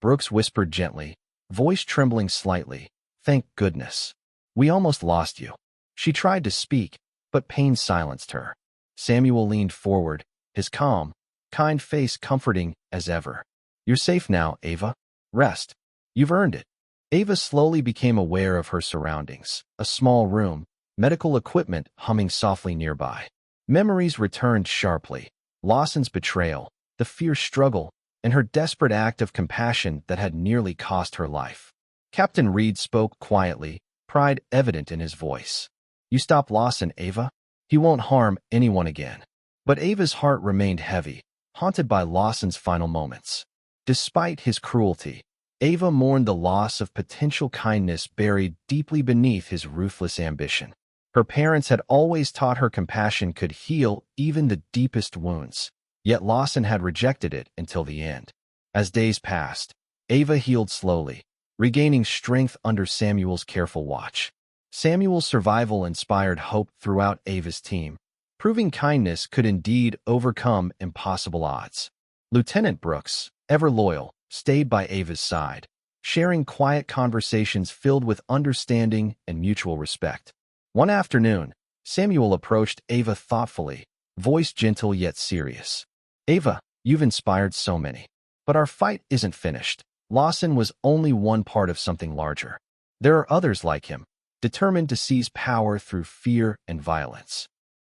Brooks whispered gently, voice trembling slightly, "thank goodness. We almost lost you." She tried to speak, but pain silenced her. Samuel leaned forward, his calm, kind face comforting as ever. "You're safe now, Ava. Rest. You've earned it." Ava slowly became aware of her surroundings: a small room, medical equipment humming softly nearby. Memories returned sharply: Lawson's betrayal, the fierce struggle, and her desperate act of compassion that had nearly cost her life. Captain Reed spoke quietly, pride evident in his voice. "You stop Lawson, Ava. He won't harm anyone again." But Ava's heart remained heavy, haunted by Lawson's final moments. Despite his cruelty, Ava mourned the loss of potential kindness buried deeply beneath his ruthless ambition. Her parents had always taught her compassion could heal even the deepest wounds, yet Lawson had rejected it until the end. As days passed, Ava healed slowly, regaining strength under Samuel's careful watch. Samuel's survival inspired hope throughout Ava's team, proving kindness could indeed overcome impossible odds. Lieutenant Brooks, ever loyal, stayed by Ava's side, sharing quiet conversations filled with understanding and mutual respect. One afternoon, Samuel approached Ava thoughtfully, voice gentle yet serious. "Ava, you've inspired so many. But our fight isn't finished. Lawson was only one part of something larger. There are others like him, determined to seize power through fear and violence."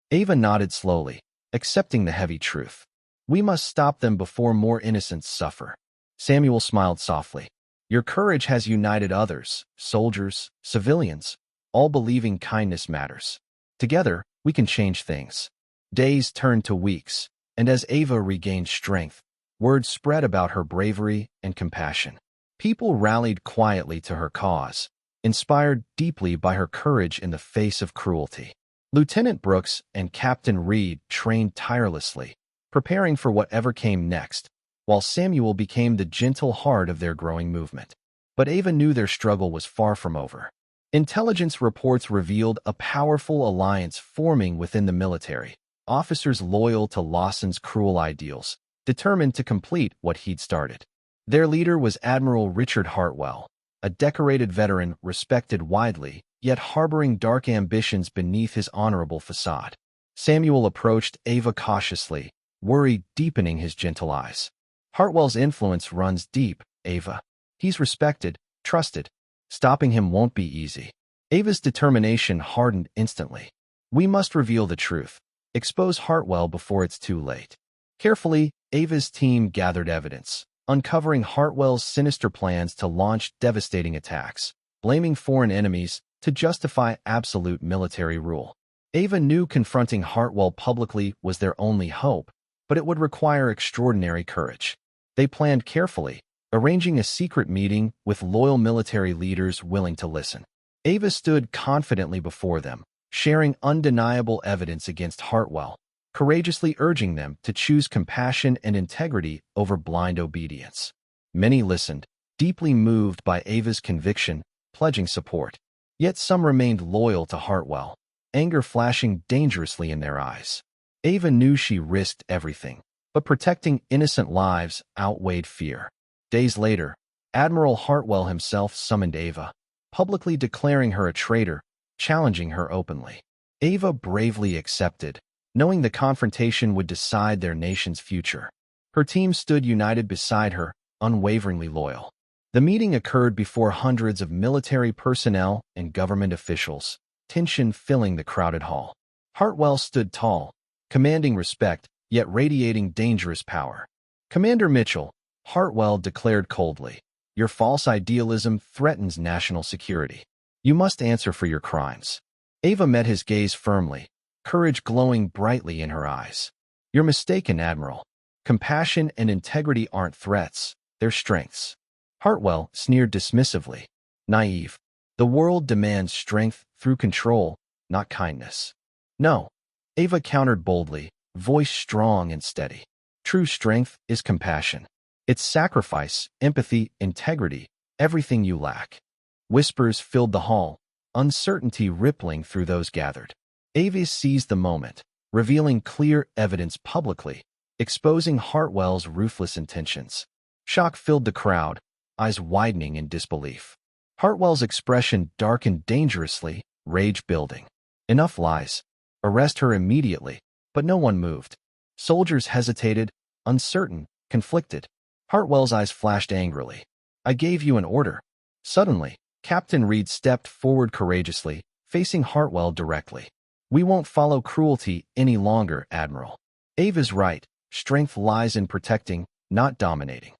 Ava nodded slowly, accepting the heavy truth. "We must stop them before more innocents suffer." Samuel smiled softly. "Your courage has united others, soldiers, civilians, all believing kindness matters. Together, we can change things." Days turned to weeks, and as Ava regained strength, word spread about her bravery and compassion. People rallied quietly to her cause, inspired deeply by her courage in the face of cruelty. Lieutenant Brooks and Captain Reed trained tirelessly, preparing for whatever came next, while Samuel became the gentle heart of their growing movement. But Ava knew their struggle was far from over. Intelligence reports revealed a powerful alliance forming within the military, officers loyal to Lawson's cruel ideals, determined to complete what he'd started. Their leader was Admiral Richard Hartwell, a decorated veteran respected widely, yet harboring dark ambitions beneath his honorable facade. Samuel approached Ava cautiously, worry deepening his gentle eyes. "Hartwell's influence runs deep, Ava. He's respected, trusted. Stopping him won't be easy." Ava's determination hardened instantly. "We must reveal the truth. Expose Hartwell before it's too late." Carefully, Ava's team gathered evidence, uncovering Hartwell's sinister plans to launch devastating attacks, blaming foreign enemies to justify absolute military rule. Ava knew confronting Hartwell publicly was their only hope, but it would require extraordinary courage. They planned carefully, arranging a secret meeting with loyal military leaders willing to listen. Ava stood confidently before them, sharing undeniable evidence against Hartwell, courageously urging them to choose compassion and integrity over blind obedience. Many listened, deeply moved by Ava's conviction, pledging support. Yet some remained loyal to Hartwell, anger flashing dangerously in their eyes. Ava knew she risked everything, but protecting innocent lives outweighed fear. Days later, Admiral Hartwell himself summoned Ava, publicly declaring her a traitor, challenging her openly. Ava bravely accepted, knowing the confrontation would decide their nation's future. Her team stood united beside her, unwaveringly loyal. The meeting occurred before hundreds of military personnel and government officials, tension filling the crowded hall. Hartwell stood tall, commanding respect, yet radiating dangerous power. "Commander Mitchell," Hartwell declared coldly, "your false idealism threatens national security. You must answer for your crimes." Ava met his gaze firmly, courage glowing brightly in her eyes. "You're mistaken, Admiral. Compassion and integrity aren't threats, they're strengths." Hartwell sneered dismissively. "Naive. The world demands strength through control, not kindness." "No," Ava countered boldly, voice strong and steady. "True strength is compassion. It's sacrifice, empathy, integrity, everything you lack." Whispers filled the hall, uncertainty rippling through those gathered. Ava seized the moment, revealing clear evidence publicly, exposing Hartwell's ruthless intentions. Shock filled the crowd, eyes widening in disbelief. Hartwell's expression darkened dangerously, rage building. "Enough lies. Arrest her immediately." But no one moved. Soldiers hesitated, uncertain, conflicted. Hartwell's eyes flashed angrily. "I gave you an order." Suddenly, Captain Reed stepped forward courageously, facing Hartwell directly. "We won't follow cruelty any longer, Admiral. Ava's right. Strength lies in protecting, not dominating."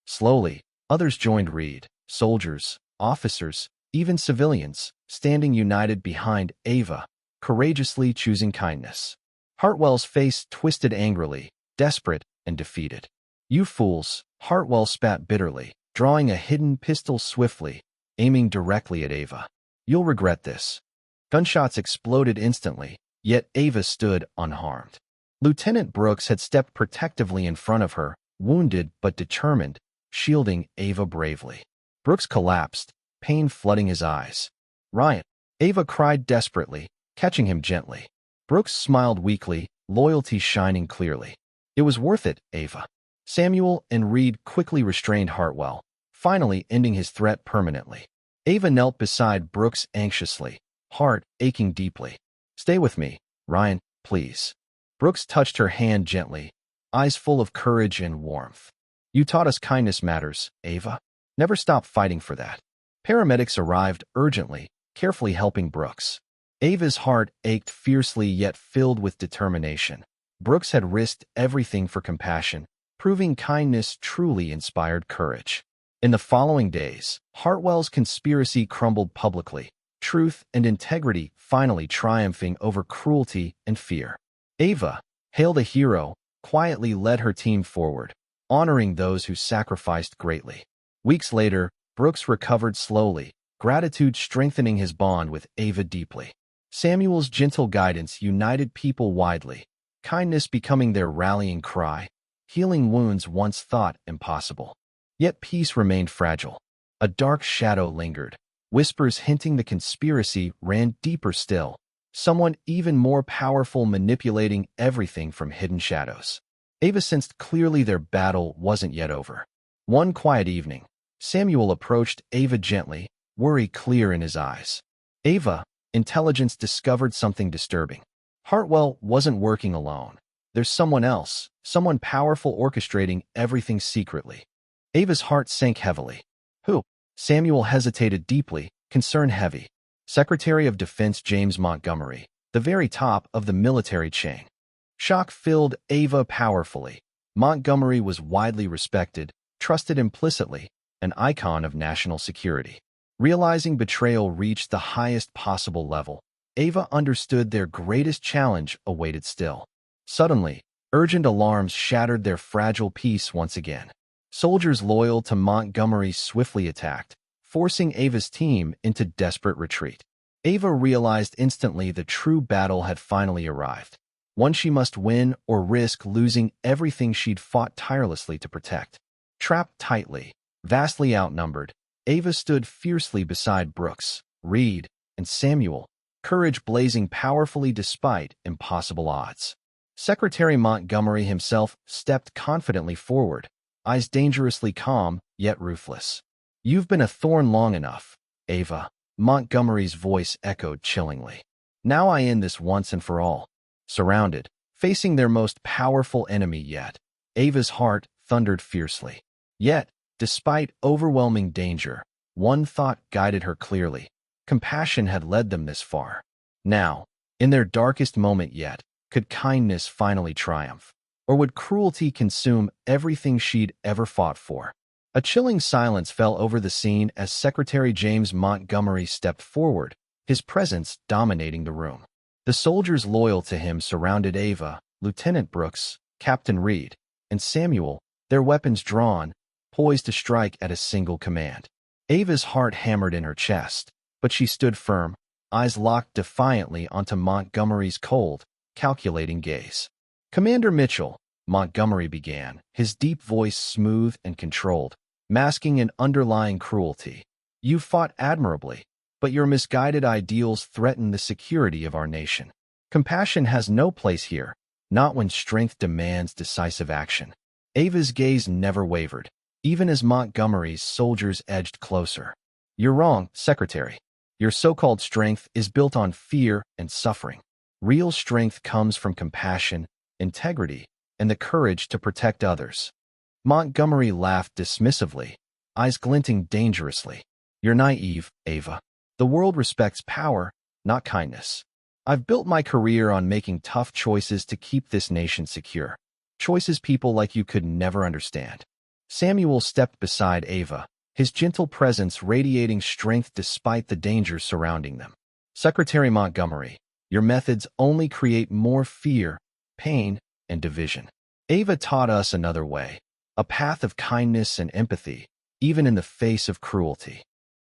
Slowly, others joined Reed, soldiers, officers, even civilians, standing united behind Ava, courageously choosing kindness. Hartwell's face twisted angrily, desperate and defeated. "You fools," Hartwell spat bitterly, drawing a hidden pistol swiftly, aiming directly at Ava. "You'll regret this." Gunshots exploded instantly, yet Ava stood unharmed. Lieutenant Brooks had stepped protectively in front of her, wounded but determined, shielding Ava bravely. Brooks collapsed, pain flooding his eyes. "Ryan!" Ava cried desperately, catching him gently. Brooks smiled weakly, loyalty shining clearly. "It was worth it, Ava." Samuel and Reed quickly restrained Hartwell, finally ending his threat permanently. Ava knelt beside Brooks anxiously, heart aching deeply. "Stay with me, Ryan, please." Brooks touched her hand gently, eyes full of courage and warmth. "You taught us kindness matters, Ava. Never stop fighting for that." Paramedics arrived urgently, carefully helping Brooks. Ava's heart ached fiercely yet filled with determination. Brooks had risked everything for compassion, proving kindness truly inspired courage. In the following days, Hartwell's conspiracy crumbled publicly, truth and integrity finally triumphing over cruelty and fear. Ava, hailed a hero, quietly led her team forward, honoring those who sacrificed greatly. Weeks later, Brooks recovered slowly, gratitude strengthening his bond with Ava deeply. Samuel's gentle guidance united people widely, kindness becoming their rallying cry, healing wounds once thought impossible. Yet peace remained fragile. A dark shadow lingered, whispers hinting the conspiracy ran deeper still, someone even more powerful manipulating everything from hidden shadows. Ava sensed clearly their battle wasn't yet over. One quiet evening, Samuel approached Ava gently, worry clear in his eyes. "Ava," intelligence discovered something disturbing. "Hartwell wasn't working alone. There's someone else, someone powerful orchestrating everything secretly." Ava's heart sank heavily. "Who?" Samuel hesitated deeply, concern heavy. "Secretary of Defense James Montgomery, the very top of the military chain." Shock filled Ava powerfully. Montgomery was widely respected, trusted implicitly, an icon of national security. Realizing betrayal reached the highest possible level, Ava understood their greatest challenge awaited still. Suddenly, urgent alarms shattered their fragile peace once again. Soldiers loyal to Montgomery swiftly attacked, forcing Ava's team into desperate retreat. Ava realized instantly the true battle had finally arrived, one she must win or risk losing everything she'd fought tirelessly to protect. Trapped tightly, vastly outnumbered, Ava stood fiercely beside Brooks, Reed, and Samuel, courage blazing powerfully despite impossible odds. Secretary Montgomery himself stepped confidently forward, eyes dangerously calm, yet ruthless. "You've been a thorn long enough, Ava," Montgomery's voice echoed chillingly. "Now I end this once and for all." Surrounded, facing their most powerful enemy yet, Ava's heart thundered fiercely. Yet, despite overwhelming danger, one thought guided her clearly. Compassion had led them this far. Now, in their darkest moment yet, could kindness finally triumph? Or would cruelty consume everything she'd ever fought for? A chilling silence fell over the scene as Secretary James Montgomery stepped forward, his presence dominating the room. The soldiers loyal to him surrounded Ava, Lieutenant Brooks, Captain Reed, and Samuel, their weapons drawn, poised to strike at a single command. Ava's heart hammered in her chest, but she stood firm, eyes locked defiantly onto Montgomery's cold, calculating gaze. "Commander Mitchell," Montgomery began, his deep voice smooth and controlled, masking an underlying cruelty. "You fought admirably, but your misguided ideals threaten the security of our nation. Compassion has no place here, not when strength demands decisive action." Ava's gaze never wavered, even as Montgomery's soldiers edged closer. "You're wrong, Secretary. Your so-called strength is built on fear and suffering. Real strength comes from compassion, integrity, and the courage to protect others." Montgomery laughed dismissively, eyes glinting dangerously. "You're naive, Ava. The world respects power, not kindness. I've built my career on making tough choices to keep this nation secure. Choices people like you could never understand." Samuel stepped beside Ava, his gentle presence radiating strength despite the dangers surrounding them. "Secretary Montgomery, your methods only create more fear, pain, and division. Ava taught us another way, a path of kindness and empathy, even in the face of cruelty."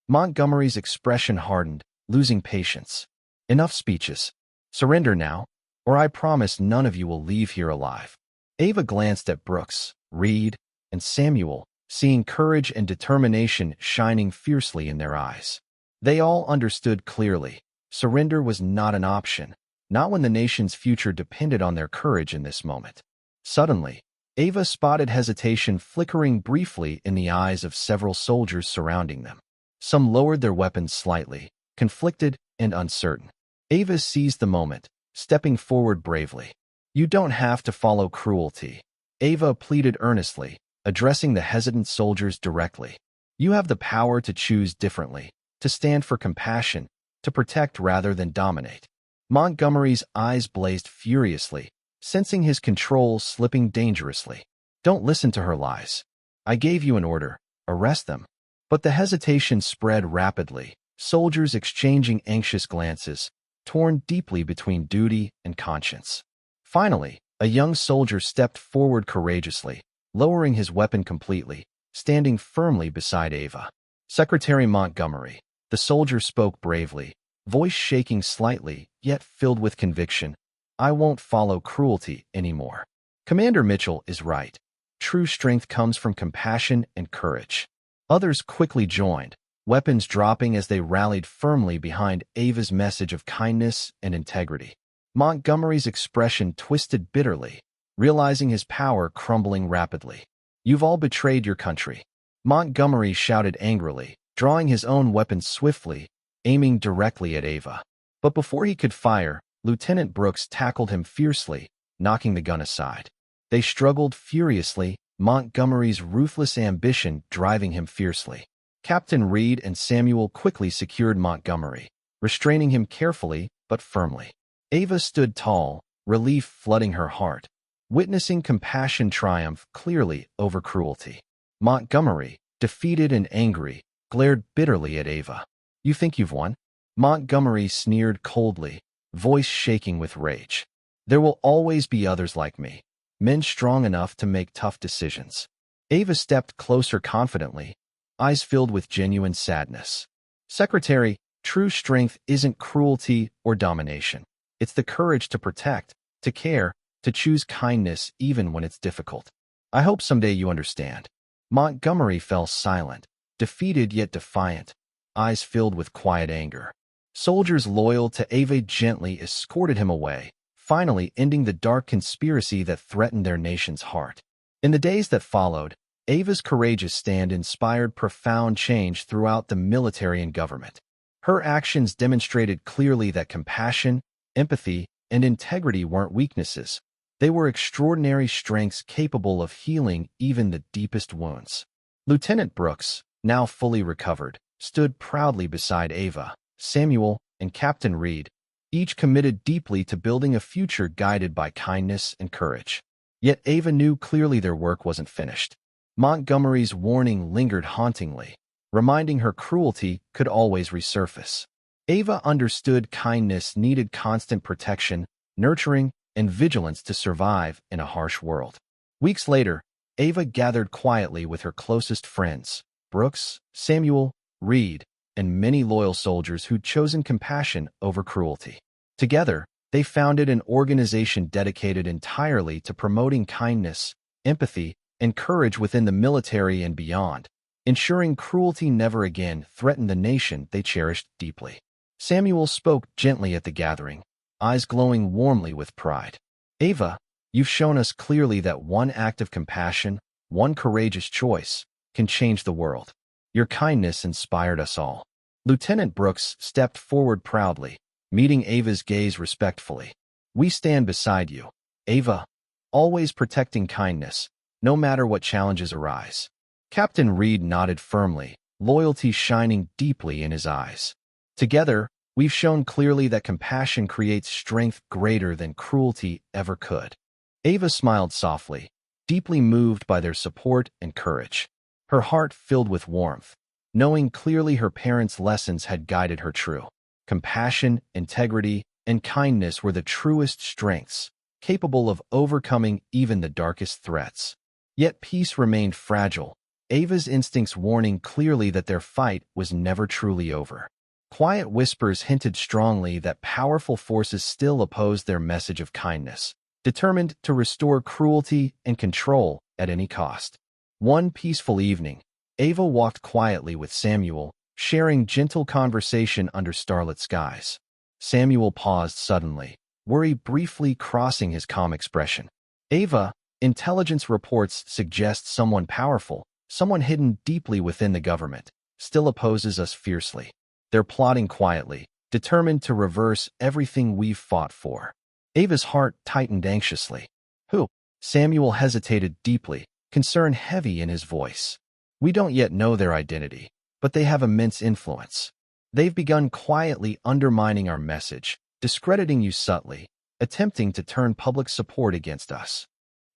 Montgomery's expression hardened, losing patience. "Enough speeches. Surrender now, or I promise none of you will leave here alive." Ava glanced at Brooks, Reed, and Samuel, seeing courage and determination shining fiercely in their eyes. They all understood clearly. Surrender was not an option, not when the nation's future depended on their courage in this moment. Suddenly, Ava spotted hesitation flickering briefly in the eyes of several soldiers surrounding them. Some lowered their weapons slightly, conflicted and uncertain. Ava seized the moment, stepping forward bravely. "You don't have to follow cruelty," Ava pleaded earnestly, addressing the hesitant soldiers directly. "You have the power to choose differently, to stand for compassion, to protect rather than dominate." Montgomery's eyes blazed furiously, sensing his control slipping dangerously. "Don't listen to her lies. I gave you an order. Arrest them." But the hesitation spread rapidly, soldiers exchanging anxious glances, torn deeply between duty and conscience. Finally, a young soldier stepped forward courageously, lowering his weapon completely, standing firmly beside Ava. "Secretary Montgomery," the soldier spoke bravely, voice shaking slightly, yet filled with conviction, "I won't follow cruelty anymore. Commander Mitchell is right. True strength comes from compassion and courage." Others quickly joined, weapons dropping as they rallied firmly behind Ava's message of kindness and integrity. Montgomery's expression twisted bitterly, realizing his power crumbling rapidly. "You've all betrayed your country." Montgomery shouted angrily, drawing his own weapon swiftly, aiming directly at Ava. But before he could fire, Lieutenant Brooks tackled him fiercely, knocking the gun aside. They struggled furiously, Montgomery's ruthless ambition driving him fiercely. Captain Reed and Samuel quickly secured Montgomery, restraining him carefully but firmly. Ava stood tall, relief flooding her heart, witnessing compassion triumph clearly over cruelty. Montgomery, defeated and angry, glared bitterly at Ava. "You think you've won?" Montgomery sneered coldly, voice shaking with rage. "There will always be others like me, men strong enough to make tough decisions." Ava stepped closer confidently, eyes filled with genuine sadness. "Secretary, true strength isn't cruelty or domination. It's the courage to protect, to care, to choose kindness even when it's difficult. I hope someday you understand." Montgomery fell silent, defeated yet defiant, eyes filled with quiet anger. Soldiers loyal to Ava gently escorted him away, finally ending the dark conspiracy that threatened their nation's heart. In the days that followed, Ava's courageous stand inspired profound change throughout the military and government. Her actions demonstrated clearly that compassion, empathy, and integrity weren't weaknesses, They were extraordinary strengths capable of healing even the deepest wounds. Lieutenant Brooks, now fully recovered, stood proudly beside Ava, Samuel, and Captain Reed, each committed deeply to building a future guided by kindness and courage. Yet Ava knew clearly their work wasn't finished. Montgomery's warning lingered hauntingly, reminding her cruelty could always resurface. Ava understood kindness needed constant protection, nurturing, and vigilance to survive in a harsh world. Weeks later, Ava gathered quietly with her closest friends, Brooks, Samuel, Reed, and many loyal soldiers who'd chosen compassion over cruelty. Together, they founded an organization dedicated entirely to promoting kindness, empathy, and courage within the military and beyond, ensuring cruelty never again threatened the nation they cherished deeply. Samuel spoke gently at the gathering, eyes glowing warmly with pride. Ava, you've shown us clearly that one act of compassion, one courageous choice, can change the world. Your kindness inspired us all. Lieutenant Brooks stepped forward proudly, meeting Ava's gaze respectfully. We stand beside you, Ava, always protecting kindness, no matter what challenges arise. Captain Reed nodded firmly, loyalty shining deeply in his eyes. Together, we've shown clearly that compassion creates strength greater than cruelty ever could. Ava smiled softly, deeply moved by their support and courage. Her heart filled with warmth, knowing clearly her parents' lessons had guided her true. Compassion, integrity, and kindness were the truest strengths, capable of overcoming even the darkest threats. Yet peace remained fragile, Ava's instincts warning clearly that their fight was never truly over. Quiet whispers hinted strongly that powerful forces still opposed their message of kindness, determined to restore cruelty and control at any cost. One peaceful evening, Ava walked quietly with Samuel, sharing gentle conversation under starlit skies. Samuel paused suddenly, worry briefly crossing his calm expression. Ava, intelligence reports suggest someone powerful, someone hidden deeply within the government, still opposes us fiercely. They're plotting quietly, determined to reverse everything we've fought for. Ava's heart tightened anxiously. Who? Samuel hesitated deeply, concern heavy in his voice. We don't yet know their identity, but they have immense influence. They've begun quietly undermining our message, discrediting you subtly, attempting to turn public support against us.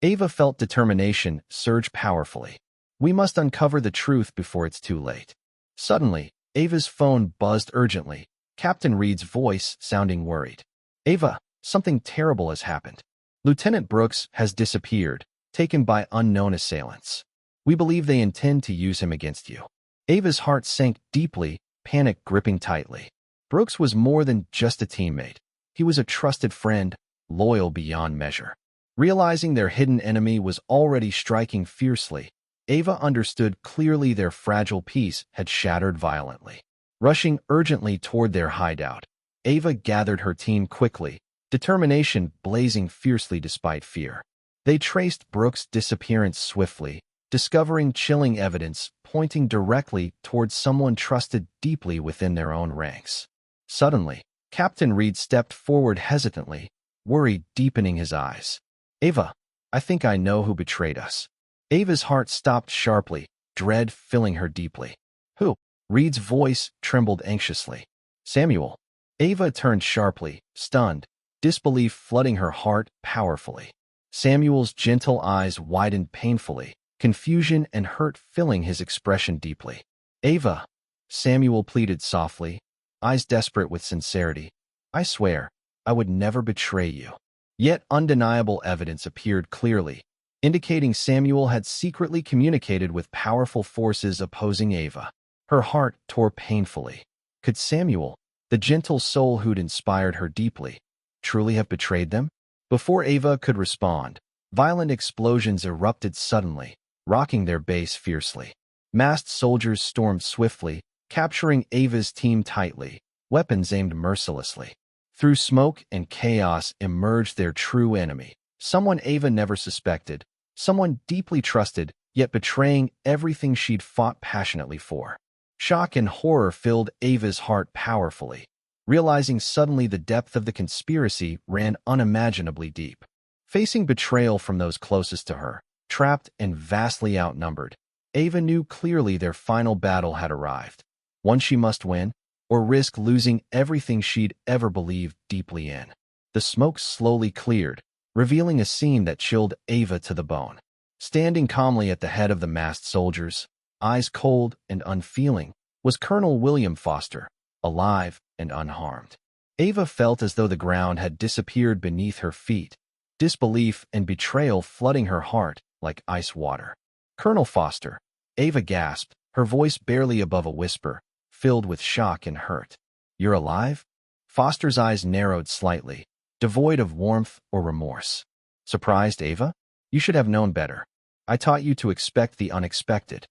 Ava felt determination surge powerfully. We must uncover the truth before it's too late. Suddenly, Ava's phone buzzed urgently, Captain Reed's voice sounding worried. Ava, something terrible has happened. Lieutenant Brooks has disappeared, taken by unknown assailants. We believe they intend to use him against you. Ava's heart sank deeply, panic gripping tightly. Brooks was more than just a teammate. He was a trusted friend, loyal beyond measure. Realizing their hidden enemy was already striking fiercely, Ava understood clearly their fragile peace had shattered violently. Rushing urgently toward their hideout, Ava gathered her team quickly, determination blazing fiercely despite fear. They traced Brooks' disappearance swiftly, discovering chilling evidence pointing directly towards someone trusted deeply within their own ranks. Suddenly, Captain Reed stepped forward hesitantly, worry deepening his eyes. Ava, I think I know who betrayed us. Ava's heart stopped sharply, dread filling her deeply. Who? Reed's voice trembled anxiously. Samuel. Ava turned sharply, stunned, disbelief flooding her heart powerfully. Samuel's gentle eyes widened painfully, confusion and hurt filling his expression deeply. Ava, Samuel pleaded softly, eyes desperate with sincerity. I swear, I would never betray you. Yet undeniable evidence appeared clearly, indicating Samuel had secretly communicated with powerful forces opposing Ava. Her heart tore painfully. Could Samuel, the gentle soul who'd inspired her deeply, truly have betrayed them? Before Ava could respond, violent explosions erupted suddenly, rocking their base fiercely. Masked soldiers stormed swiftly, capturing Ava's team tightly, weapons aimed mercilessly. Through smoke and chaos emerged their true enemy, someone Ava never suspected, someone deeply trusted, yet betraying everything she'd fought passionately for. Shock and horror filled Ava's heart powerfully, realizing suddenly the depth of the conspiracy ran unimaginably deep. Facing betrayal from those closest to her, trapped and vastly outnumbered, Ava knew clearly their final battle had arrived. One she must win, or risk losing everything she'd ever believed deeply in. The smoke slowly cleared, revealing a scene that chilled Ava to the bone. Standing calmly at the head of the masked soldiers, eyes cold and unfeeling, was Colonel William Foster, alive and unharmed. Ava felt as though the ground had disappeared beneath her feet, disbelief and betrayal flooding her heart like ice water. "Colonel Foster," Ava gasped, her voice barely above a whisper, filled with shock and hurt. "You're alive?" Foster's eyes narrowed slightly, devoid of warmth or remorse. "Surprised, Ava? You should have known better. I taught you to expect the unexpected."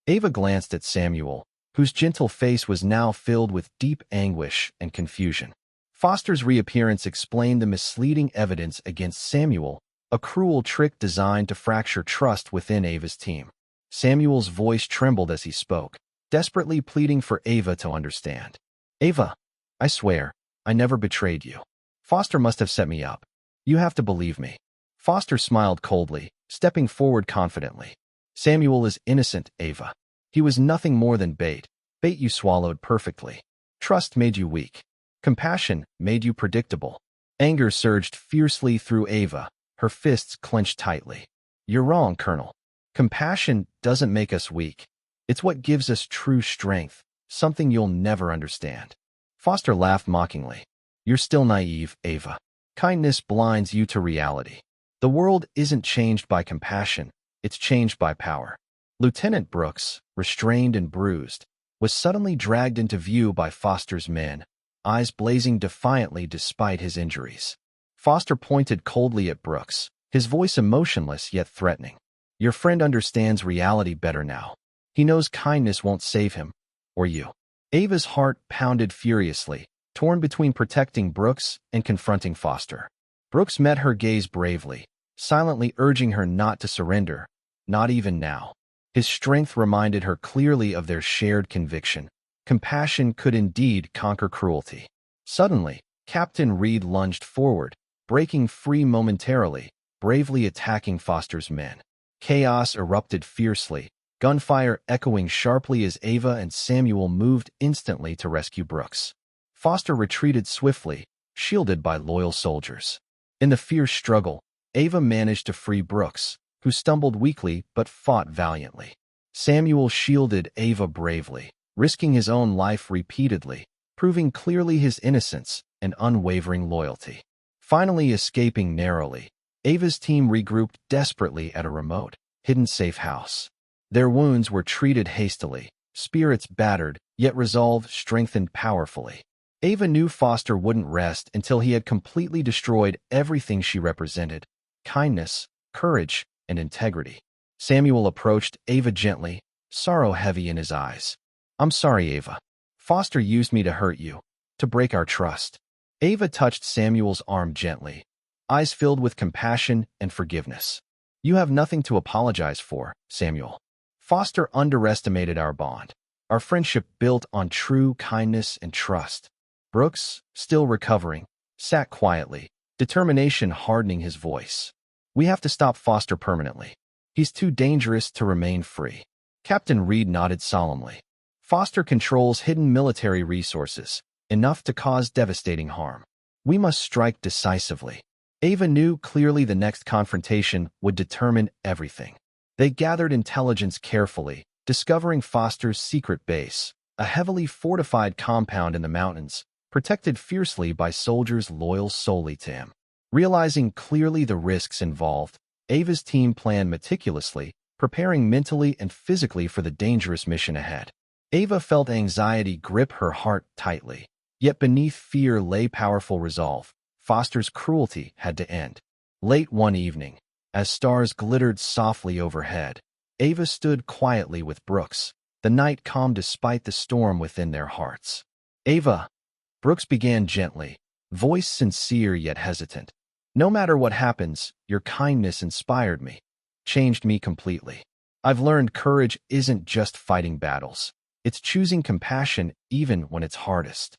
Ava glanced at Samuel, whose gentle face was now filled with deep anguish and confusion. Foster's reappearance explained the misleading evidence against Samuel, a cruel trick designed to fracture trust within Ava's team. Samuel's voice trembled as he spoke, desperately pleading for Ava to understand. "Ava, I swear, I never betrayed you. Foster must have set me up. You have to believe me." Foster smiled coldly, stepping forward confidently. "Samuel is innocent, Ava. He was nothing more than bait you swallowed perfectly. Trust made you weak. Compassion made you predictable." Anger surged fiercely through Ava, her fists clenched tightly. "You're wrong, Colonel. Compassion doesn't make us weak. It's what gives us true strength, something you'll never understand." Foster laughed mockingly. "You're still naive, Ava. Kindness blinds you to reality. The world isn't changed by compassion, it's changed by power." Lieutenant Brooks, restrained and bruised, was suddenly dragged into view by Foster's men, eyes blazing defiantly despite his injuries. Foster pointed coldly at Brooks, his voice emotionless yet threatening. "Your friend understands reality better now. He knows kindness won't save him, or you." Ava's heart pounded furiously, torn between protecting Brooks and confronting Foster. Brooks met her gaze bravely, silently urging her not to surrender, not even now. His strength reminded her clearly of their shared conviction. Compassion could indeed conquer cruelty. Suddenly, Captain Reed lunged forward, breaking free momentarily, bravely attacking Foster's men. Chaos erupted fiercely, gunfire echoing sharply as Ava and Samuel moved instantly to rescue Brooks. Foster retreated swiftly, shielded by loyal soldiers. In the fierce struggle, Ava managed to free Brooks, who stumbled weakly but fought valiantly. Samuel shielded Ava bravely, risking his own life repeatedly, proving clearly his innocence and unwavering loyalty. Finally escaping narrowly, Ava's team regrouped desperately at a remote, hidden safe house. Their wounds were treated hastily, spirits battered, yet resolve strengthened powerfully. Ava knew Foster wouldn't rest until he had completely destroyed everything she represented: kindness, courage, and integrity. Samuel approached Ava gently, sorrow heavy in his eyes. "I'm sorry, Ava. Foster used me to hurt you, to break our trust." Ava touched Samuel's arm gently, eyes filled with compassion and forgiveness. "You have nothing to apologize for, Samuel. Foster underestimated our bond, our friendship built on true kindness and trust." Brooks, still recovering, sat quietly, determination hardening his voice. "We have to stop Foster permanently. He's too dangerous to remain free." Captain Reed nodded solemnly. "Foster controls hidden military resources, enough to cause devastating harm. We must strike decisively." Ava knew clearly the next confrontation would determine everything. They gathered intelligence carefully, discovering Foster's secret base, a heavily fortified compound in the mountains, protected fiercely by soldiers loyal solely to him. Realizing clearly the risks involved, Ava's team planned meticulously, preparing mentally and physically for the dangerous mission ahead. Ava felt anxiety grip her heart tightly, yet beneath fear lay powerful resolve. Foster's cruelty had to end. Late one evening, as stars glittered softly overhead, Ava stood quietly with Brooks, the night calm despite the storm within their hearts. "Ava," Brooks began gently, voice sincere yet hesitant. "No matter what happens, your kindness inspired me, changed me completely. I've learned courage isn't just fighting battles. It's choosing compassion even when it's hardest."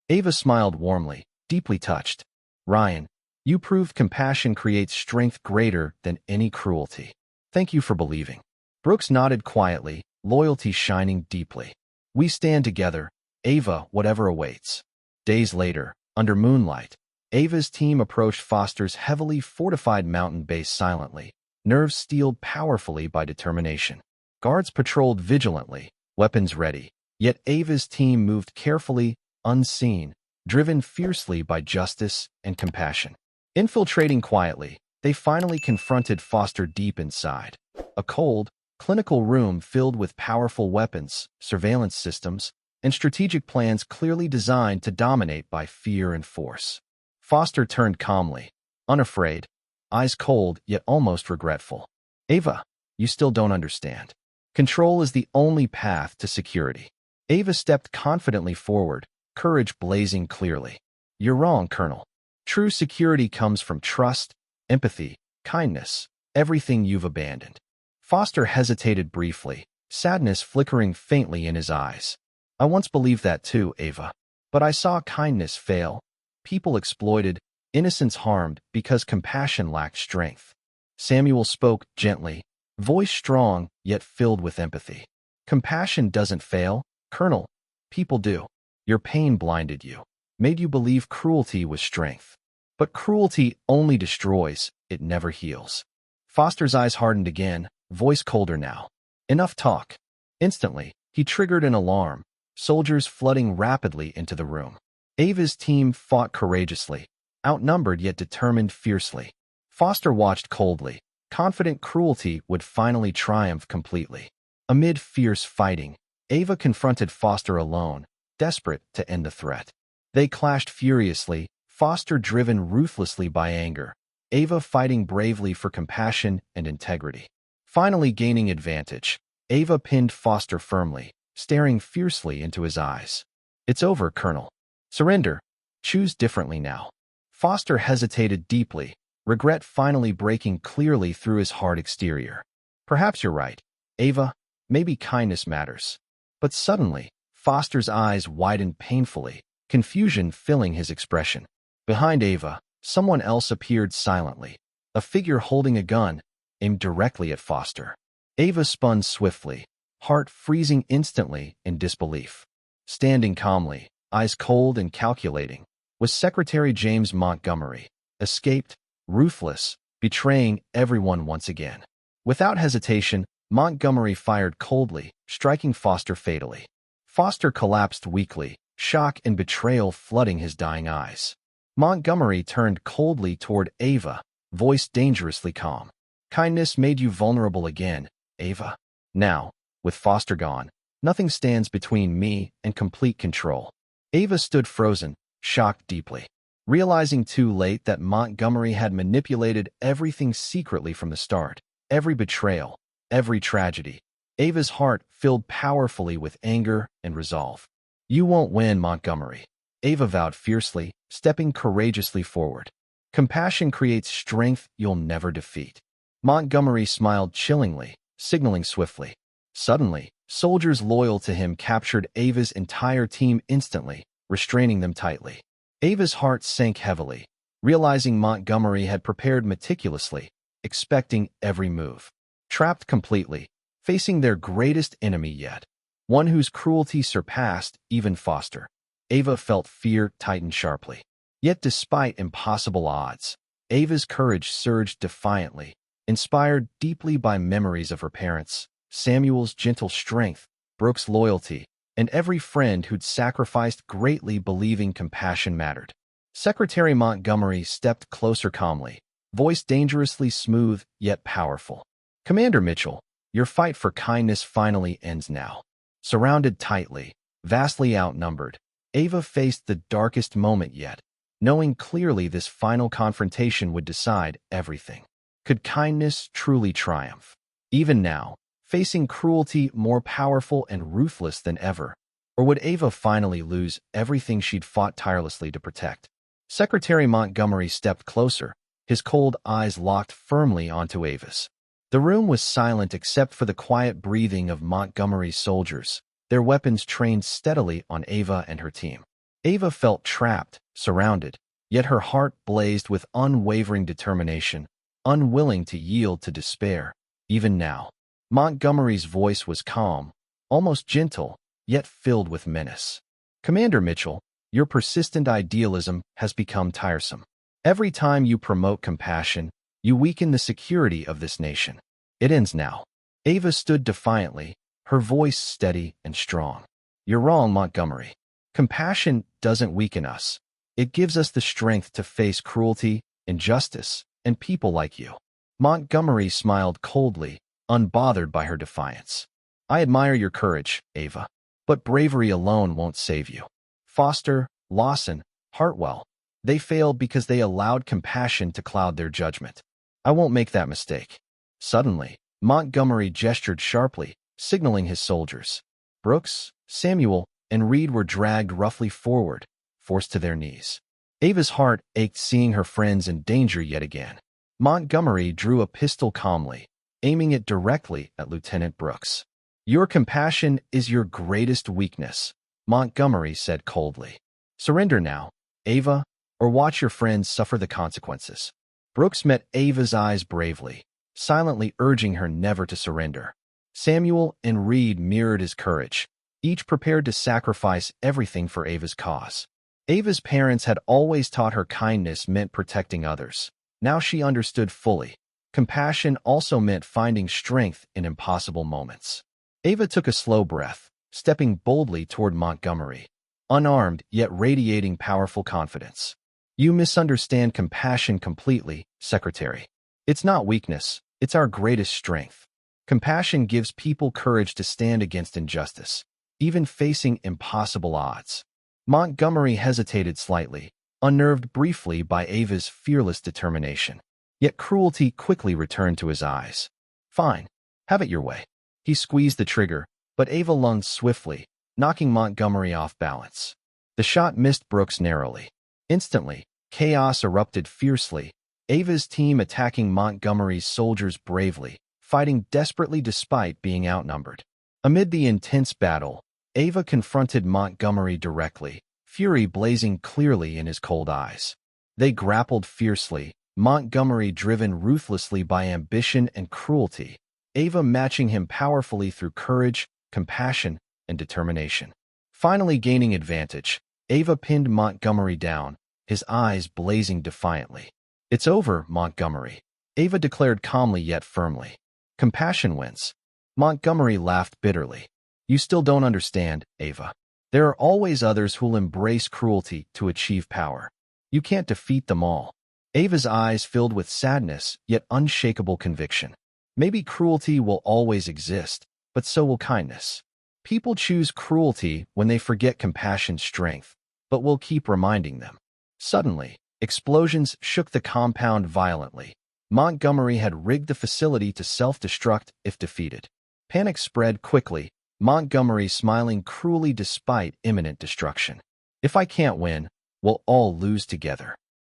Ava smiled warmly, deeply touched. "Ryan, You proved compassion creates strength greater than any cruelty. Thank you for believing. Brooks nodded quietly, loyalty shining deeply. We stand together, Ava, whatever awaits. Days later, under moonlight, Ava's team approached Foster's heavily fortified mountain base silently, nerves steeled powerfully by determination. Guards patrolled vigilantly, weapons ready, yet Ava's team moved carefully, unseen, driven fiercely by justice and compassion. Infiltrating quietly, they finally confronted Foster deep inside. A cold, clinical room filled with powerful weapons, surveillance systems, and strategic plans clearly designed to dominate by fear and force. Foster turned calmly, unafraid, eyes cold yet almost regretful. Ava, you still don't understand. Control is the only path to security. Ava stepped confidently forward, courage blazing clearly. You're wrong, Colonel. True security comes from trust, empathy, kindness, everything you've abandoned. Foster hesitated briefly, sadness flickering faintly in his eyes. I once believed that too, Ava. But I saw kindness fail, people exploited, innocents harmed because compassion lacked strength. Samuel spoke gently, voice strong yet filled with empathy. Compassion doesn't fail, Colonel. People do. Your pain blinded you, made you believe cruelty was strength. But cruelty only destroys, it never heals. Foster's eyes hardened again, voice colder now. Enough talk. Instantly, he triggered an alarm, soldiers flooding rapidly into the room. Ava's team fought courageously, outnumbered yet determined fiercely. Foster watched coldly, confident cruelty would finally triumph completely. Amid fierce fighting, Ava confronted Foster alone, desperate to end the threat. They clashed furiously, Foster driven ruthlessly by anger, Ava fighting bravely for compassion and integrity. Finally gaining advantage, Ava pinned Foster firmly, staring fiercely into his eyes. It's over, Colonel. Surrender. Choose differently now. Foster hesitated deeply, regret finally breaking clearly through his hard exterior. Perhaps you're right, Ava. Maybe kindness matters. But suddenly, Foster's eyes widened painfully, confusion filling his expression. Behind Ava, someone else appeared silently, a figure holding a gun, aimed directly at Foster. Ava spun swiftly, heart freezing instantly in disbelief. Standing calmly, eyes cold and calculating, was Secretary James Montgomery, escaped, ruthless, betraying everyone once again. Without hesitation, Montgomery fired coldly, striking Foster fatally. Foster collapsed weakly, shock and betrayal flooding his dying eyes. Montgomery turned coldly toward Ava, voice dangerously calm. Kindness made you vulnerable again, Ava. Now, with Foster gone, nothing stands between me and complete control. Ava stood frozen, shocked deeply, realizing too late that Montgomery had manipulated everything secretly from the start. Every betrayal, every tragedy. Ava's heart filled powerfully with anger and resolve. You won't win, Montgomery, Ava vowed fiercely, stepping courageously forward. Compassion creates strength you'll never defeat. Montgomery smiled chillingly, signaling swiftly. Suddenly, soldiers loyal to him captured Ava's entire team instantly, restraining them tightly. Ava's heart sank heavily, realizing Montgomery had prepared meticulously, expecting every move. Trapped completely, facing their greatest enemy yet, one whose cruelty surpassed even Foster. Ava felt fear tighten sharply. Yet despite impossible odds, Ava's courage surged defiantly, inspired deeply by memories of her parents, Samuel's gentle strength, Brooks' loyalty, and every friend who'd sacrificed greatly believing compassion mattered. Secretary Montgomery stepped closer calmly, voice dangerously smooth yet powerful. Commander Mitchell, your fight for kindness finally ends now. Surrounded tightly, vastly outnumbered, Ava faced the darkest moment yet, knowing clearly this final confrontation would decide everything. Could kindness truly triumph? Even now, facing cruelty more powerful and ruthless than ever, or would Ava finally lose everything she'd fought tirelessly to protect? Secretary Montgomery stepped closer, his cold eyes locked firmly onto Ava's. The room was silent except for the quiet breathing of Montgomery's soldiers, their weapons trained steadily on Ava and her team. Ava felt trapped, surrounded, Yet her heart blazed with unwavering determination, unwilling to yield to despair. Even now, Montgomery's voice was calm, almost gentle, yet filled with menace. Commander Mitchell, your persistent idealism has become tiresome. Every time you promote compassion, you weaken the security of this nation. It ends now. Ava stood defiantly, her voice steady and strong. You're wrong, Montgomery. Compassion doesn't weaken us. It gives us the strength to face cruelty, injustice, and people like you. Montgomery smiled coldly, unbothered by her defiance. I admire your courage, Ava, but bravery alone won't save you. Foster, Lawson, Hartwell, they failed because they allowed compassion to cloud their judgment. I won't make that mistake. Suddenly, Montgomery gestured sharply, signaling his soldiers. Brooks, Samuel, and Reed were dragged roughly forward, forced to their knees. Ava's heart ached seeing her friends in danger yet again. Montgomery drew a pistol calmly, aiming it directly at Lieutenant Brooks. Your compassion is your greatest weakness, Montgomery said coldly. Surrender now, Ava, or watch your friends suffer the consequences. Brooks met Ava's eyes bravely, silently urging her never to surrender. Samuel and Reed mirrored his courage, each prepared to sacrifice everything for Ava's cause. Ava's parents had always taught her kindness meant protecting others. Now she understood fully. Compassion also meant finding strength in impossible moments. Ava took a slow breath, stepping boldly toward Montgomery, unarmed yet radiating powerful confidence. You misunderstand compassion completely, Secretary. It's not weakness, it's our greatest strength. Compassion gives people courage to stand against injustice, even facing impossible odds. Montgomery hesitated slightly, unnerved briefly by Ava's fearless determination. Yet cruelty quickly returned to his eyes. Fine, have it your way. He squeezed the trigger, but Ava lunged swiftly, knocking Montgomery off balance. The shot missed Brooks narrowly. Instantly, chaos erupted fiercely, Ava's team attacking Montgomery's soldiers bravely, fighting desperately despite being outnumbered. Amid the intense battle, Ava confronted Montgomery directly, fury blazing clearly in his cold eyes. They grappled fiercely, Montgomery driven ruthlessly by ambition and cruelty, Ava matching him powerfully through courage, compassion, and determination. Finally gaining advantage, Ava pinned Montgomery down, his eyes blazing defiantly. It's over, Montgomery, Ava declared calmly yet firmly. Compassion wins. Montgomery laughed bitterly. You still don't understand, Ava. There are always others who'll embrace cruelty to achieve power. You can't defeat them all. Ava's eyes filled with sadness, yet unshakable conviction. Maybe cruelty will always exist, but so will kindness. People choose cruelty when they forget compassion's strength, but we'll keep reminding them. Suddenly, explosions shook the compound violently. Montgomery had rigged the facility to self-destruct if defeated. Panic spread quickly, Montgomery smiling cruelly despite imminent destruction. If I can't win, we'll all lose together.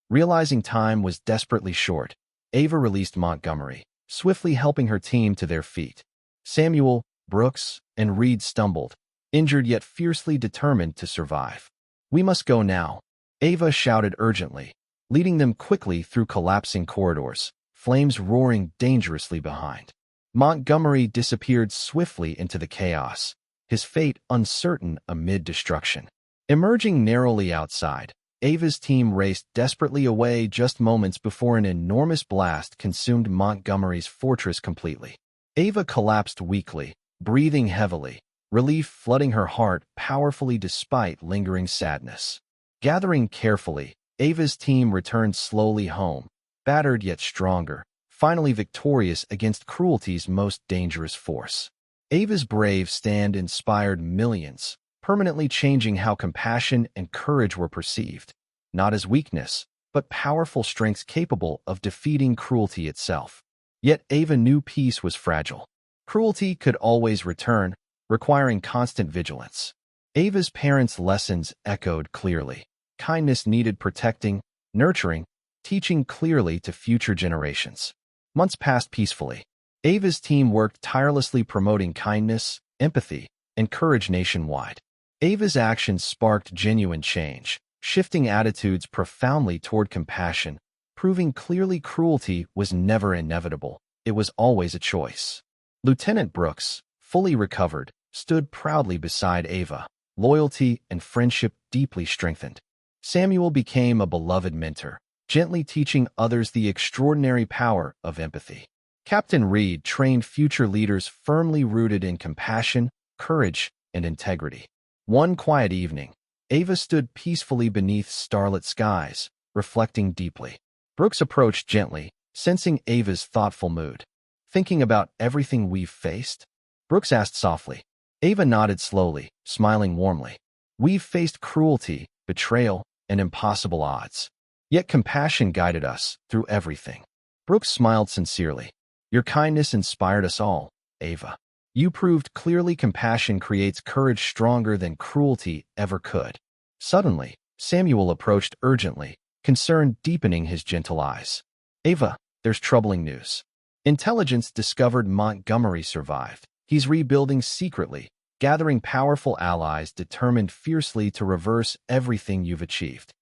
Realizing time was desperately short, Ava released Montgomery, swiftly helping her team to their feet. Samuel, Brooks, and Reed stumbled, injured yet fiercely determined to survive. We must go now, Ava shouted urgently, leading them quickly through collapsing corridors, flames roaring dangerously behind. Montgomery disappeared swiftly into the chaos, his fate uncertain amid destruction. Emerging narrowly outside, Ava's team raced desperately away just moments before an enormous blast consumed Montgomery's fortress completely. Ava collapsed weakly, breathing heavily, relief flooding her heart powerfully despite lingering sadness. Gathering carefully, Ava's team returned slowly home, battered yet stronger, finally victorious against cruelty's most dangerous force. Ava's brave stand inspired millions, permanently changing how compassion and courage were perceived, not as weakness, but powerful strengths capable of defeating cruelty itself. Yet Ava knew peace was fragile. Cruelty could always return, requiring constant vigilance. Ava's parents' lessons echoed clearly. Kindness needed protecting, nurturing, teaching clearly to future generations. Months passed peacefully. Ava's team worked tirelessly promoting kindness, empathy, and courage nationwide. Ava's actions sparked genuine change, shifting attitudes profoundly toward compassion, proving clearly cruelty was never inevitable. It was always a choice. Lieutenant Brooks, fully recovered, stood proudly beside Ava, loyalty and friendship deeply strengthened. Samuel became a beloved mentor, gently teaching others the extraordinary power of empathy. Captain Reed trained future leaders firmly rooted in compassion, courage, and integrity. One quiet evening, Ava stood peacefully beneath starlit skies, reflecting deeply. Brooks approached gently, sensing Ava's thoughtful mood. "Thinking about everything we've faced?" Brooks asked softly. Ava nodded slowly, smiling warmly. "We've faced cruelty, betrayal, and impossible odds. Yet compassion guided us through everything." Brooks smiled sincerely. "Your kindness inspired us all, Ava. You proved clearly compassion creates courage stronger than cruelty ever could." Suddenly, Samuel approached urgently, concern deepening his gentle eyes. "Ava, there's troubling news. Intelligence discovered Montgomery survived. He's rebuilding secretly, gathering powerful allies determined fiercely to reverse everything you've achieved."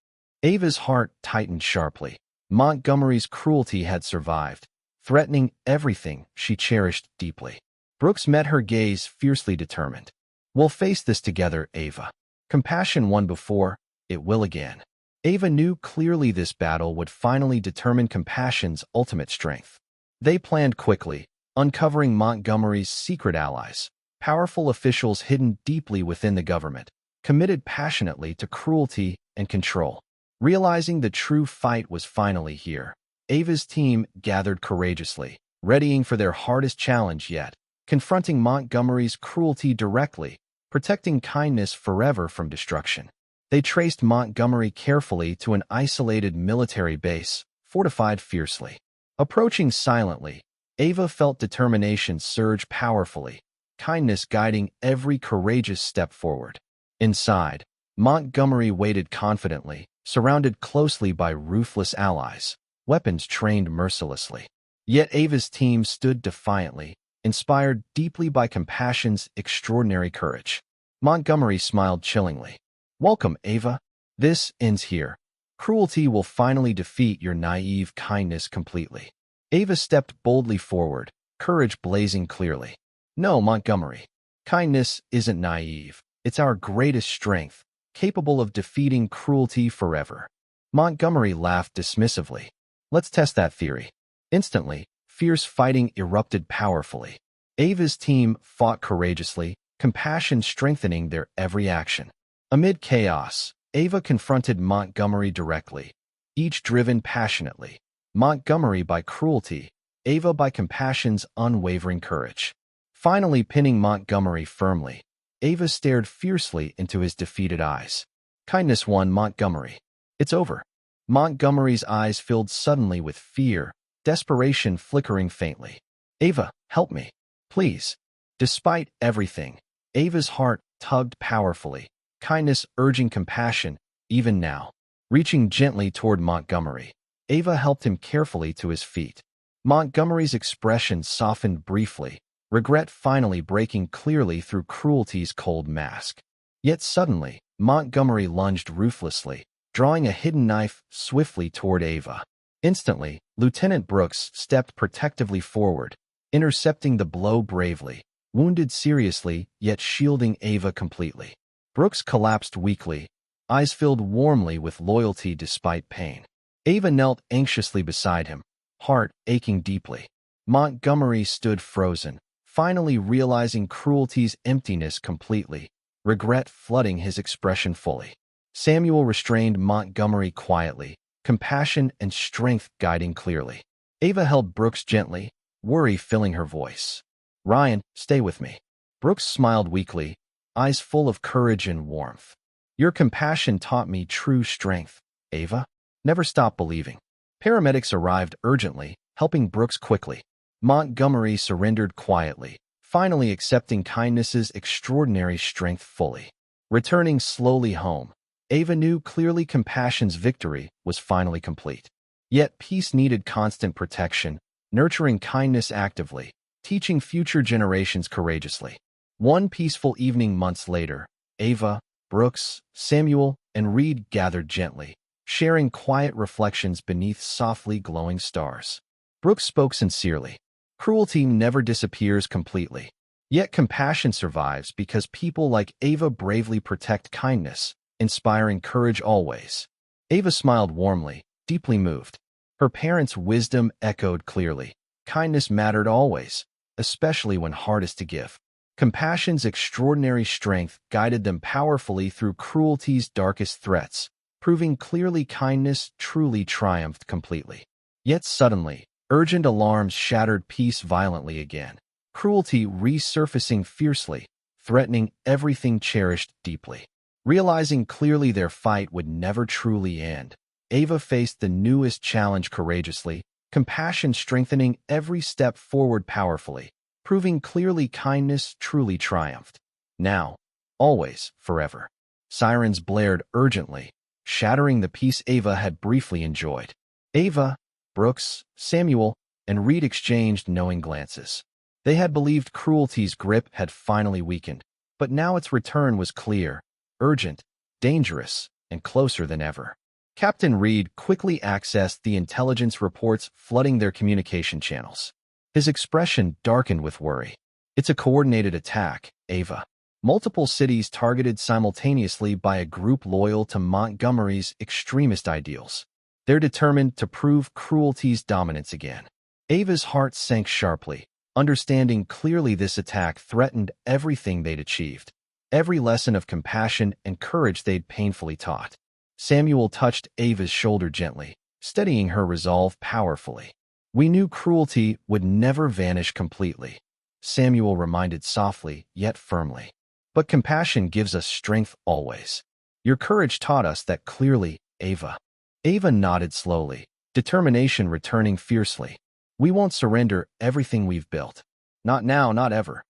Ava's heart tightened sharply. Montgomery's cruelty had survived, threatening everything she cherished deeply. Brooks met her gaze, fiercely determined. "We'll face this together, Ava. Compassion won before, it will again." Ava knew clearly this battle would finally determine compassion's ultimate strength. They planned quickly, uncovering Montgomery's secret allies, powerful officials hidden deeply within the government, committed passionately to cruelty and control. Realizing the true fight was finally here, Ava's team gathered courageously, readying for their hardest challenge yet, confronting Montgomery's cruelty directly, protecting kindness forever from destruction. They traced Montgomery carefully to an isolated military base, fortified fiercely. Approaching silently, Ava felt determination surge powerfully, kindness guiding every courageous step forward. Inside, Montgomery waited confidently, surrounded closely by ruthless allies, weapons trained mercilessly. Yet Ava's team stood defiantly, inspired deeply by compassion's extraordinary courage. Montgomery smiled chillingly. "Welcome, Ava. This ends here. Cruelty will finally defeat your naive kindness completely." Ava stepped boldly forward, courage blazing clearly. "No, Montgomery. Kindness isn't naive. It's our greatest strength, capable of defeating cruelty forever." Montgomery laughed dismissively. "Let's test that theory." Instantly, fierce fighting erupted powerfully. Ava's team fought courageously, compassion strengthening their every action. Amid chaos, Ava confronted Montgomery directly, each driven passionately. Montgomery by cruelty, Ava by compassion's unwavering courage. Finally pinning Montgomery firmly, Ava stared fiercely into his defeated eyes. Kindness won, Montgomery. It's over. Montgomery's eyes filled suddenly with fear, desperation flickering faintly. "Ava, help me. Please." Despite everything, Ava's heart tugged powerfully, kindness urging compassion, even now. Reaching gently toward Montgomery, Ava helped him carefully to his feet. Montgomery's expression softened briefly, regret finally breaking clearly through cruelty's cold mask. Yet suddenly, Montgomery lunged ruthlessly, drawing a hidden knife swiftly toward Ava. Instantly, Lieutenant Brooks stepped protectively forward, intercepting the blow bravely, wounded seriously yet shielding Ava completely. Brooks collapsed weakly, eyes filled warmly with loyalty despite pain. Ava knelt anxiously beside him, heart aching deeply. Montgomery stood frozen, finally realizing cruelty's emptiness completely, regret flooding his expression fully. Samuel restrained Montgomery quietly, compassion and strength guiding clearly. Ava held Brooks gently, worry filling her voice. "Ryan, stay with me." Brooks smiled weakly, eyes full of courage and warmth. "Your compassion taught me true strength, Ava. Never stop believing." Paramedics arrived urgently, helping Brooks quickly. Montgomery surrendered quietly, finally accepting kindness's extraordinary strength fully. Returning slowly home, Ava knew clearly compassion's victory was finally complete. Yet peace needed constant protection, nurturing kindness actively, teaching future generations courageously. One peaceful evening months later, Ava, Brooks, Samuel, and Reed gathered gently, sharing quiet reflections beneath softly glowing stars. Brooks spoke sincerely. Cruelty never disappears completely. Yet compassion survives because people like Ava bravely protect kindness, inspiring courage always. Ava smiled warmly, deeply moved. Her parents' wisdom echoed clearly. Kindness mattered always, especially when hardest to give. Compassion's extraordinary strength guided them powerfully through cruelty's darkest threats, proving clearly kindness truly triumphed completely. Yet suddenly, urgent alarms shattered peace violently again, cruelty resurfacing fiercely, threatening everything cherished deeply. Realizing clearly their fight would never truly end, Ava faced the newest challenge courageously, compassion strengthening every step forward powerfully, proving clearly kindness truly triumphed. Now, always, forever. Sirens blared urgently, shattering the peace Ava had briefly enjoyed. Ava, Brooks, Samuel, and Reed exchanged knowing glances. They had believed cruelty's grip had finally weakened, but now its return was clear, urgent, dangerous, and closer than ever. Captain Reed quickly accessed the intelligence reports flooding their communication channels. His expression darkened with worry. It's a coordinated attack, Ava. Multiple cities targeted simultaneously by a group loyal to Montgomery's extremist ideals. They're determined to prove cruelty's dominance again. Ava's heart sank sharply, understanding clearly this attack threatened everything they'd achieved, every lesson of compassion and courage they'd painfully taught. Samuel touched Ava's shoulder gently, steadying her resolve powerfully. We knew cruelty would never vanish completely, Samuel reminded softly yet firmly. But compassion gives us strength always. Your courage taught us that clearly, Ava. Ava nodded slowly, determination returning fiercely. We won't surrender everything we've built. Not now, not ever.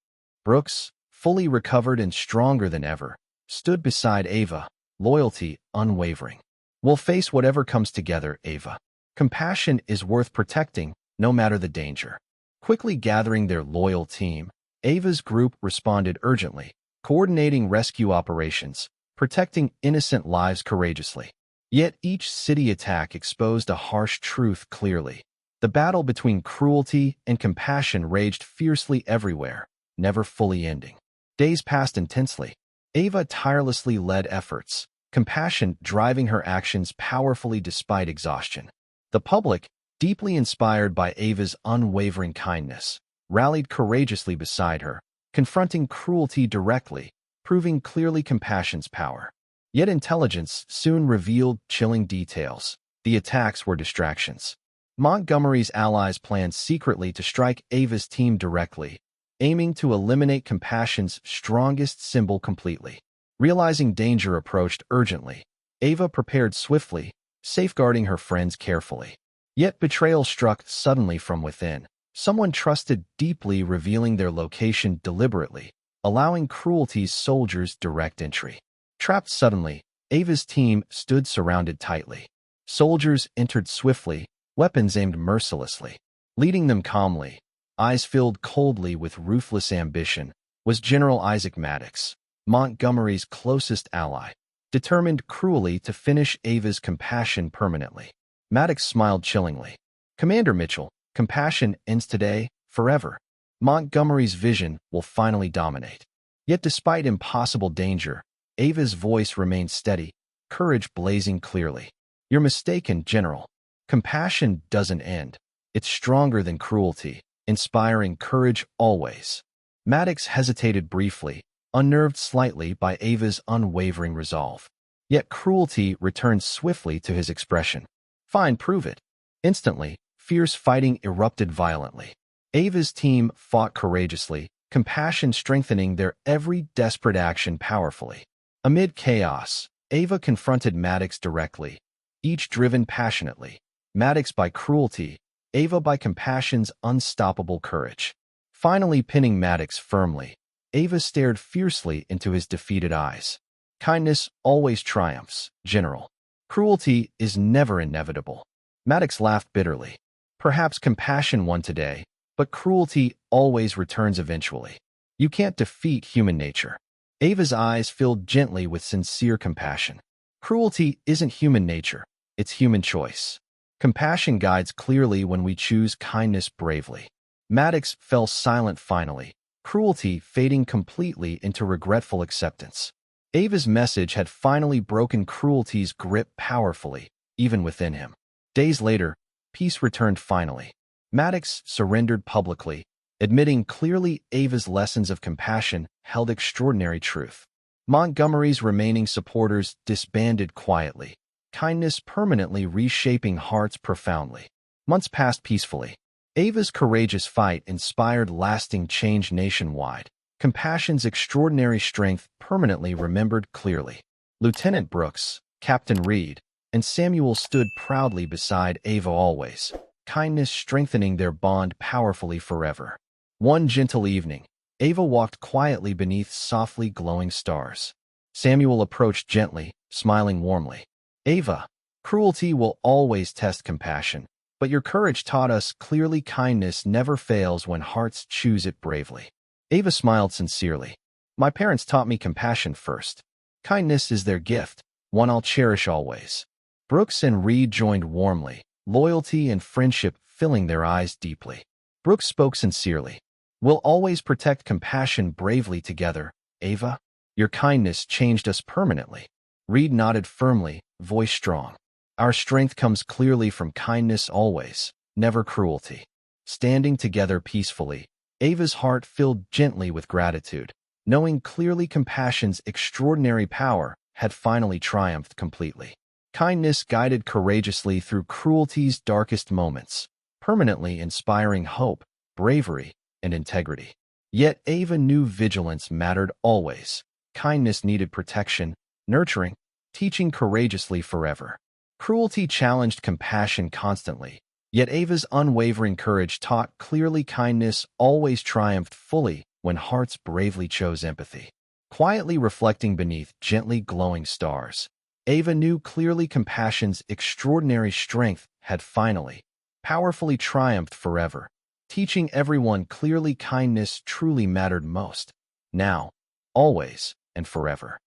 Brooks, fully recovered and stronger than ever, stood beside Ava, loyalty unwavering. We'll face whatever comes together, Ava. Compassion is worth protecting, no matter the danger. Quickly gathering their loyal team, Ava's group responded urgently, coordinating rescue operations, protecting innocent lives courageously. Yet each city attack exposed a harsh truth clearly. The battle between cruelty and compassion raged fiercely everywhere, never fully ending. Days passed intensely. Ava tirelessly led efforts, compassion driving her actions powerfully despite exhaustion. The public, deeply inspired by Ava's unwavering kindness, rallied courageously beside her, confronting cruelty directly, proving clearly compassion's power. Yet intelligence soon revealed chilling details. The attacks were distractions. Montgomery's allies planned secretly to strike Ava's team directly, aiming to eliminate compassion's strongest symbol completely. Realizing danger approached urgently, Ava prepared swiftly, safeguarding her friends carefully. Yet betrayal struck suddenly from within. Someone trusted deeply revealing their location deliberately, allowing cruelty's soldiers direct entry. Trapped suddenly, Ava's team stood surrounded tightly. Soldiers entered swiftly, weapons aimed mercilessly. Leading them calmly, eyes filled coldly with ruthless ambition, was General Isaac Maddox, Montgomery's closest ally, determined cruelly to finish Ava's compassion permanently. Maddox smiled chillingly. Commander Mitchell, compassion ends today, forever. Montgomery's vision will finally dominate. Yet despite impossible danger, Ava's voice remained steady, courage blazing clearly. You're mistaken, General. Compassion doesn't end. It's stronger than cruelty, inspiring courage always. Maddox hesitated briefly, unnerved slightly by Ava's unwavering resolve. Yet cruelty returned swiftly to his expression. Fine, prove it. Instantly, fierce fighting erupted violently. Ava's team fought courageously, compassion strengthening their every desperate action powerfully. Amid chaos, Ava confronted Maddox directly, each driven passionately. Maddox by cruelty, Ava by compassion's unstoppable courage. Finally pinning Maddox firmly, Ava stared fiercely into his defeated eyes. Kindness always triumphs, General. Cruelty is never inevitable. Maddox laughed bitterly. Perhaps compassion won today, but cruelty always returns eventually. You can't defeat human nature. Ava's eyes filled gently with sincere compassion. Cruelty isn't human nature, it's human choice. Compassion guides clearly when we choose kindness bravely. Maddox fell silent finally, cruelty fading completely into regretful acceptance. Ava's message had finally broken cruelty's grip powerfully, even within him. Days later, peace returned finally. Maddox surrendered publicly, admitting clearly Ava's lessons of compassion held extraordinary truth. Montgomery's remaining supporters disbanded quietly, kindness permanently reshaping hearts profoundly. Months passed peacefully. Ava's courageous fight inspired lasting change nationwide. Compassion's extraordinary strength permanently remembered clearly. Lieutenant Brooks, Captain Reed, and Samuel stood proudly beside Ava always, kindness strengthening their bond powerfully forever. One gentle evening, Ava walked quietly beneath softly glowing stars. Samuel approached gently, smiling warmly. Ava, cruelty will always test compassion, but your courage taught us clearly kindness never fails when hearts choose it bravely. Ava smiled sincerely. My parents taught me compassion first. Kindness is their gift, one I'll cherish always. Brooks and Reed joined warmly, loyalty and friendship filling their eyes deeply. Brooks spoke sincerely. We'll always protect compassion bravely together, Ava. Your kindness changed us permanently. Reed nodded firmly, voice strong. Our strength comes clearly from kindness always, never cruelty. Standing together peacefully, Ava's heart filled gently with gratitude, knowing clearly compassion's extraordinary power had finally triumphed completely. Kindness guided courageously through cruelty's darkest moments, permanently inspiring hope, bravery, and integrity. Yet Ava knew vigilance mattered always. Kindness needed protection, nurturing, teaching courageously forever. Cruelty challenged compassion constantly, yet Ava's unwavering courage taught clearly kindness always triumphed fully when hearts bravely chose empathy. Quietly reflecting beneath gently glowing stars, Ava knew clearly compassion's extraordinary strength had finally, powerfully triumphed forever, teaching everyone clearly kindness truly mattered most, now, always, and forever.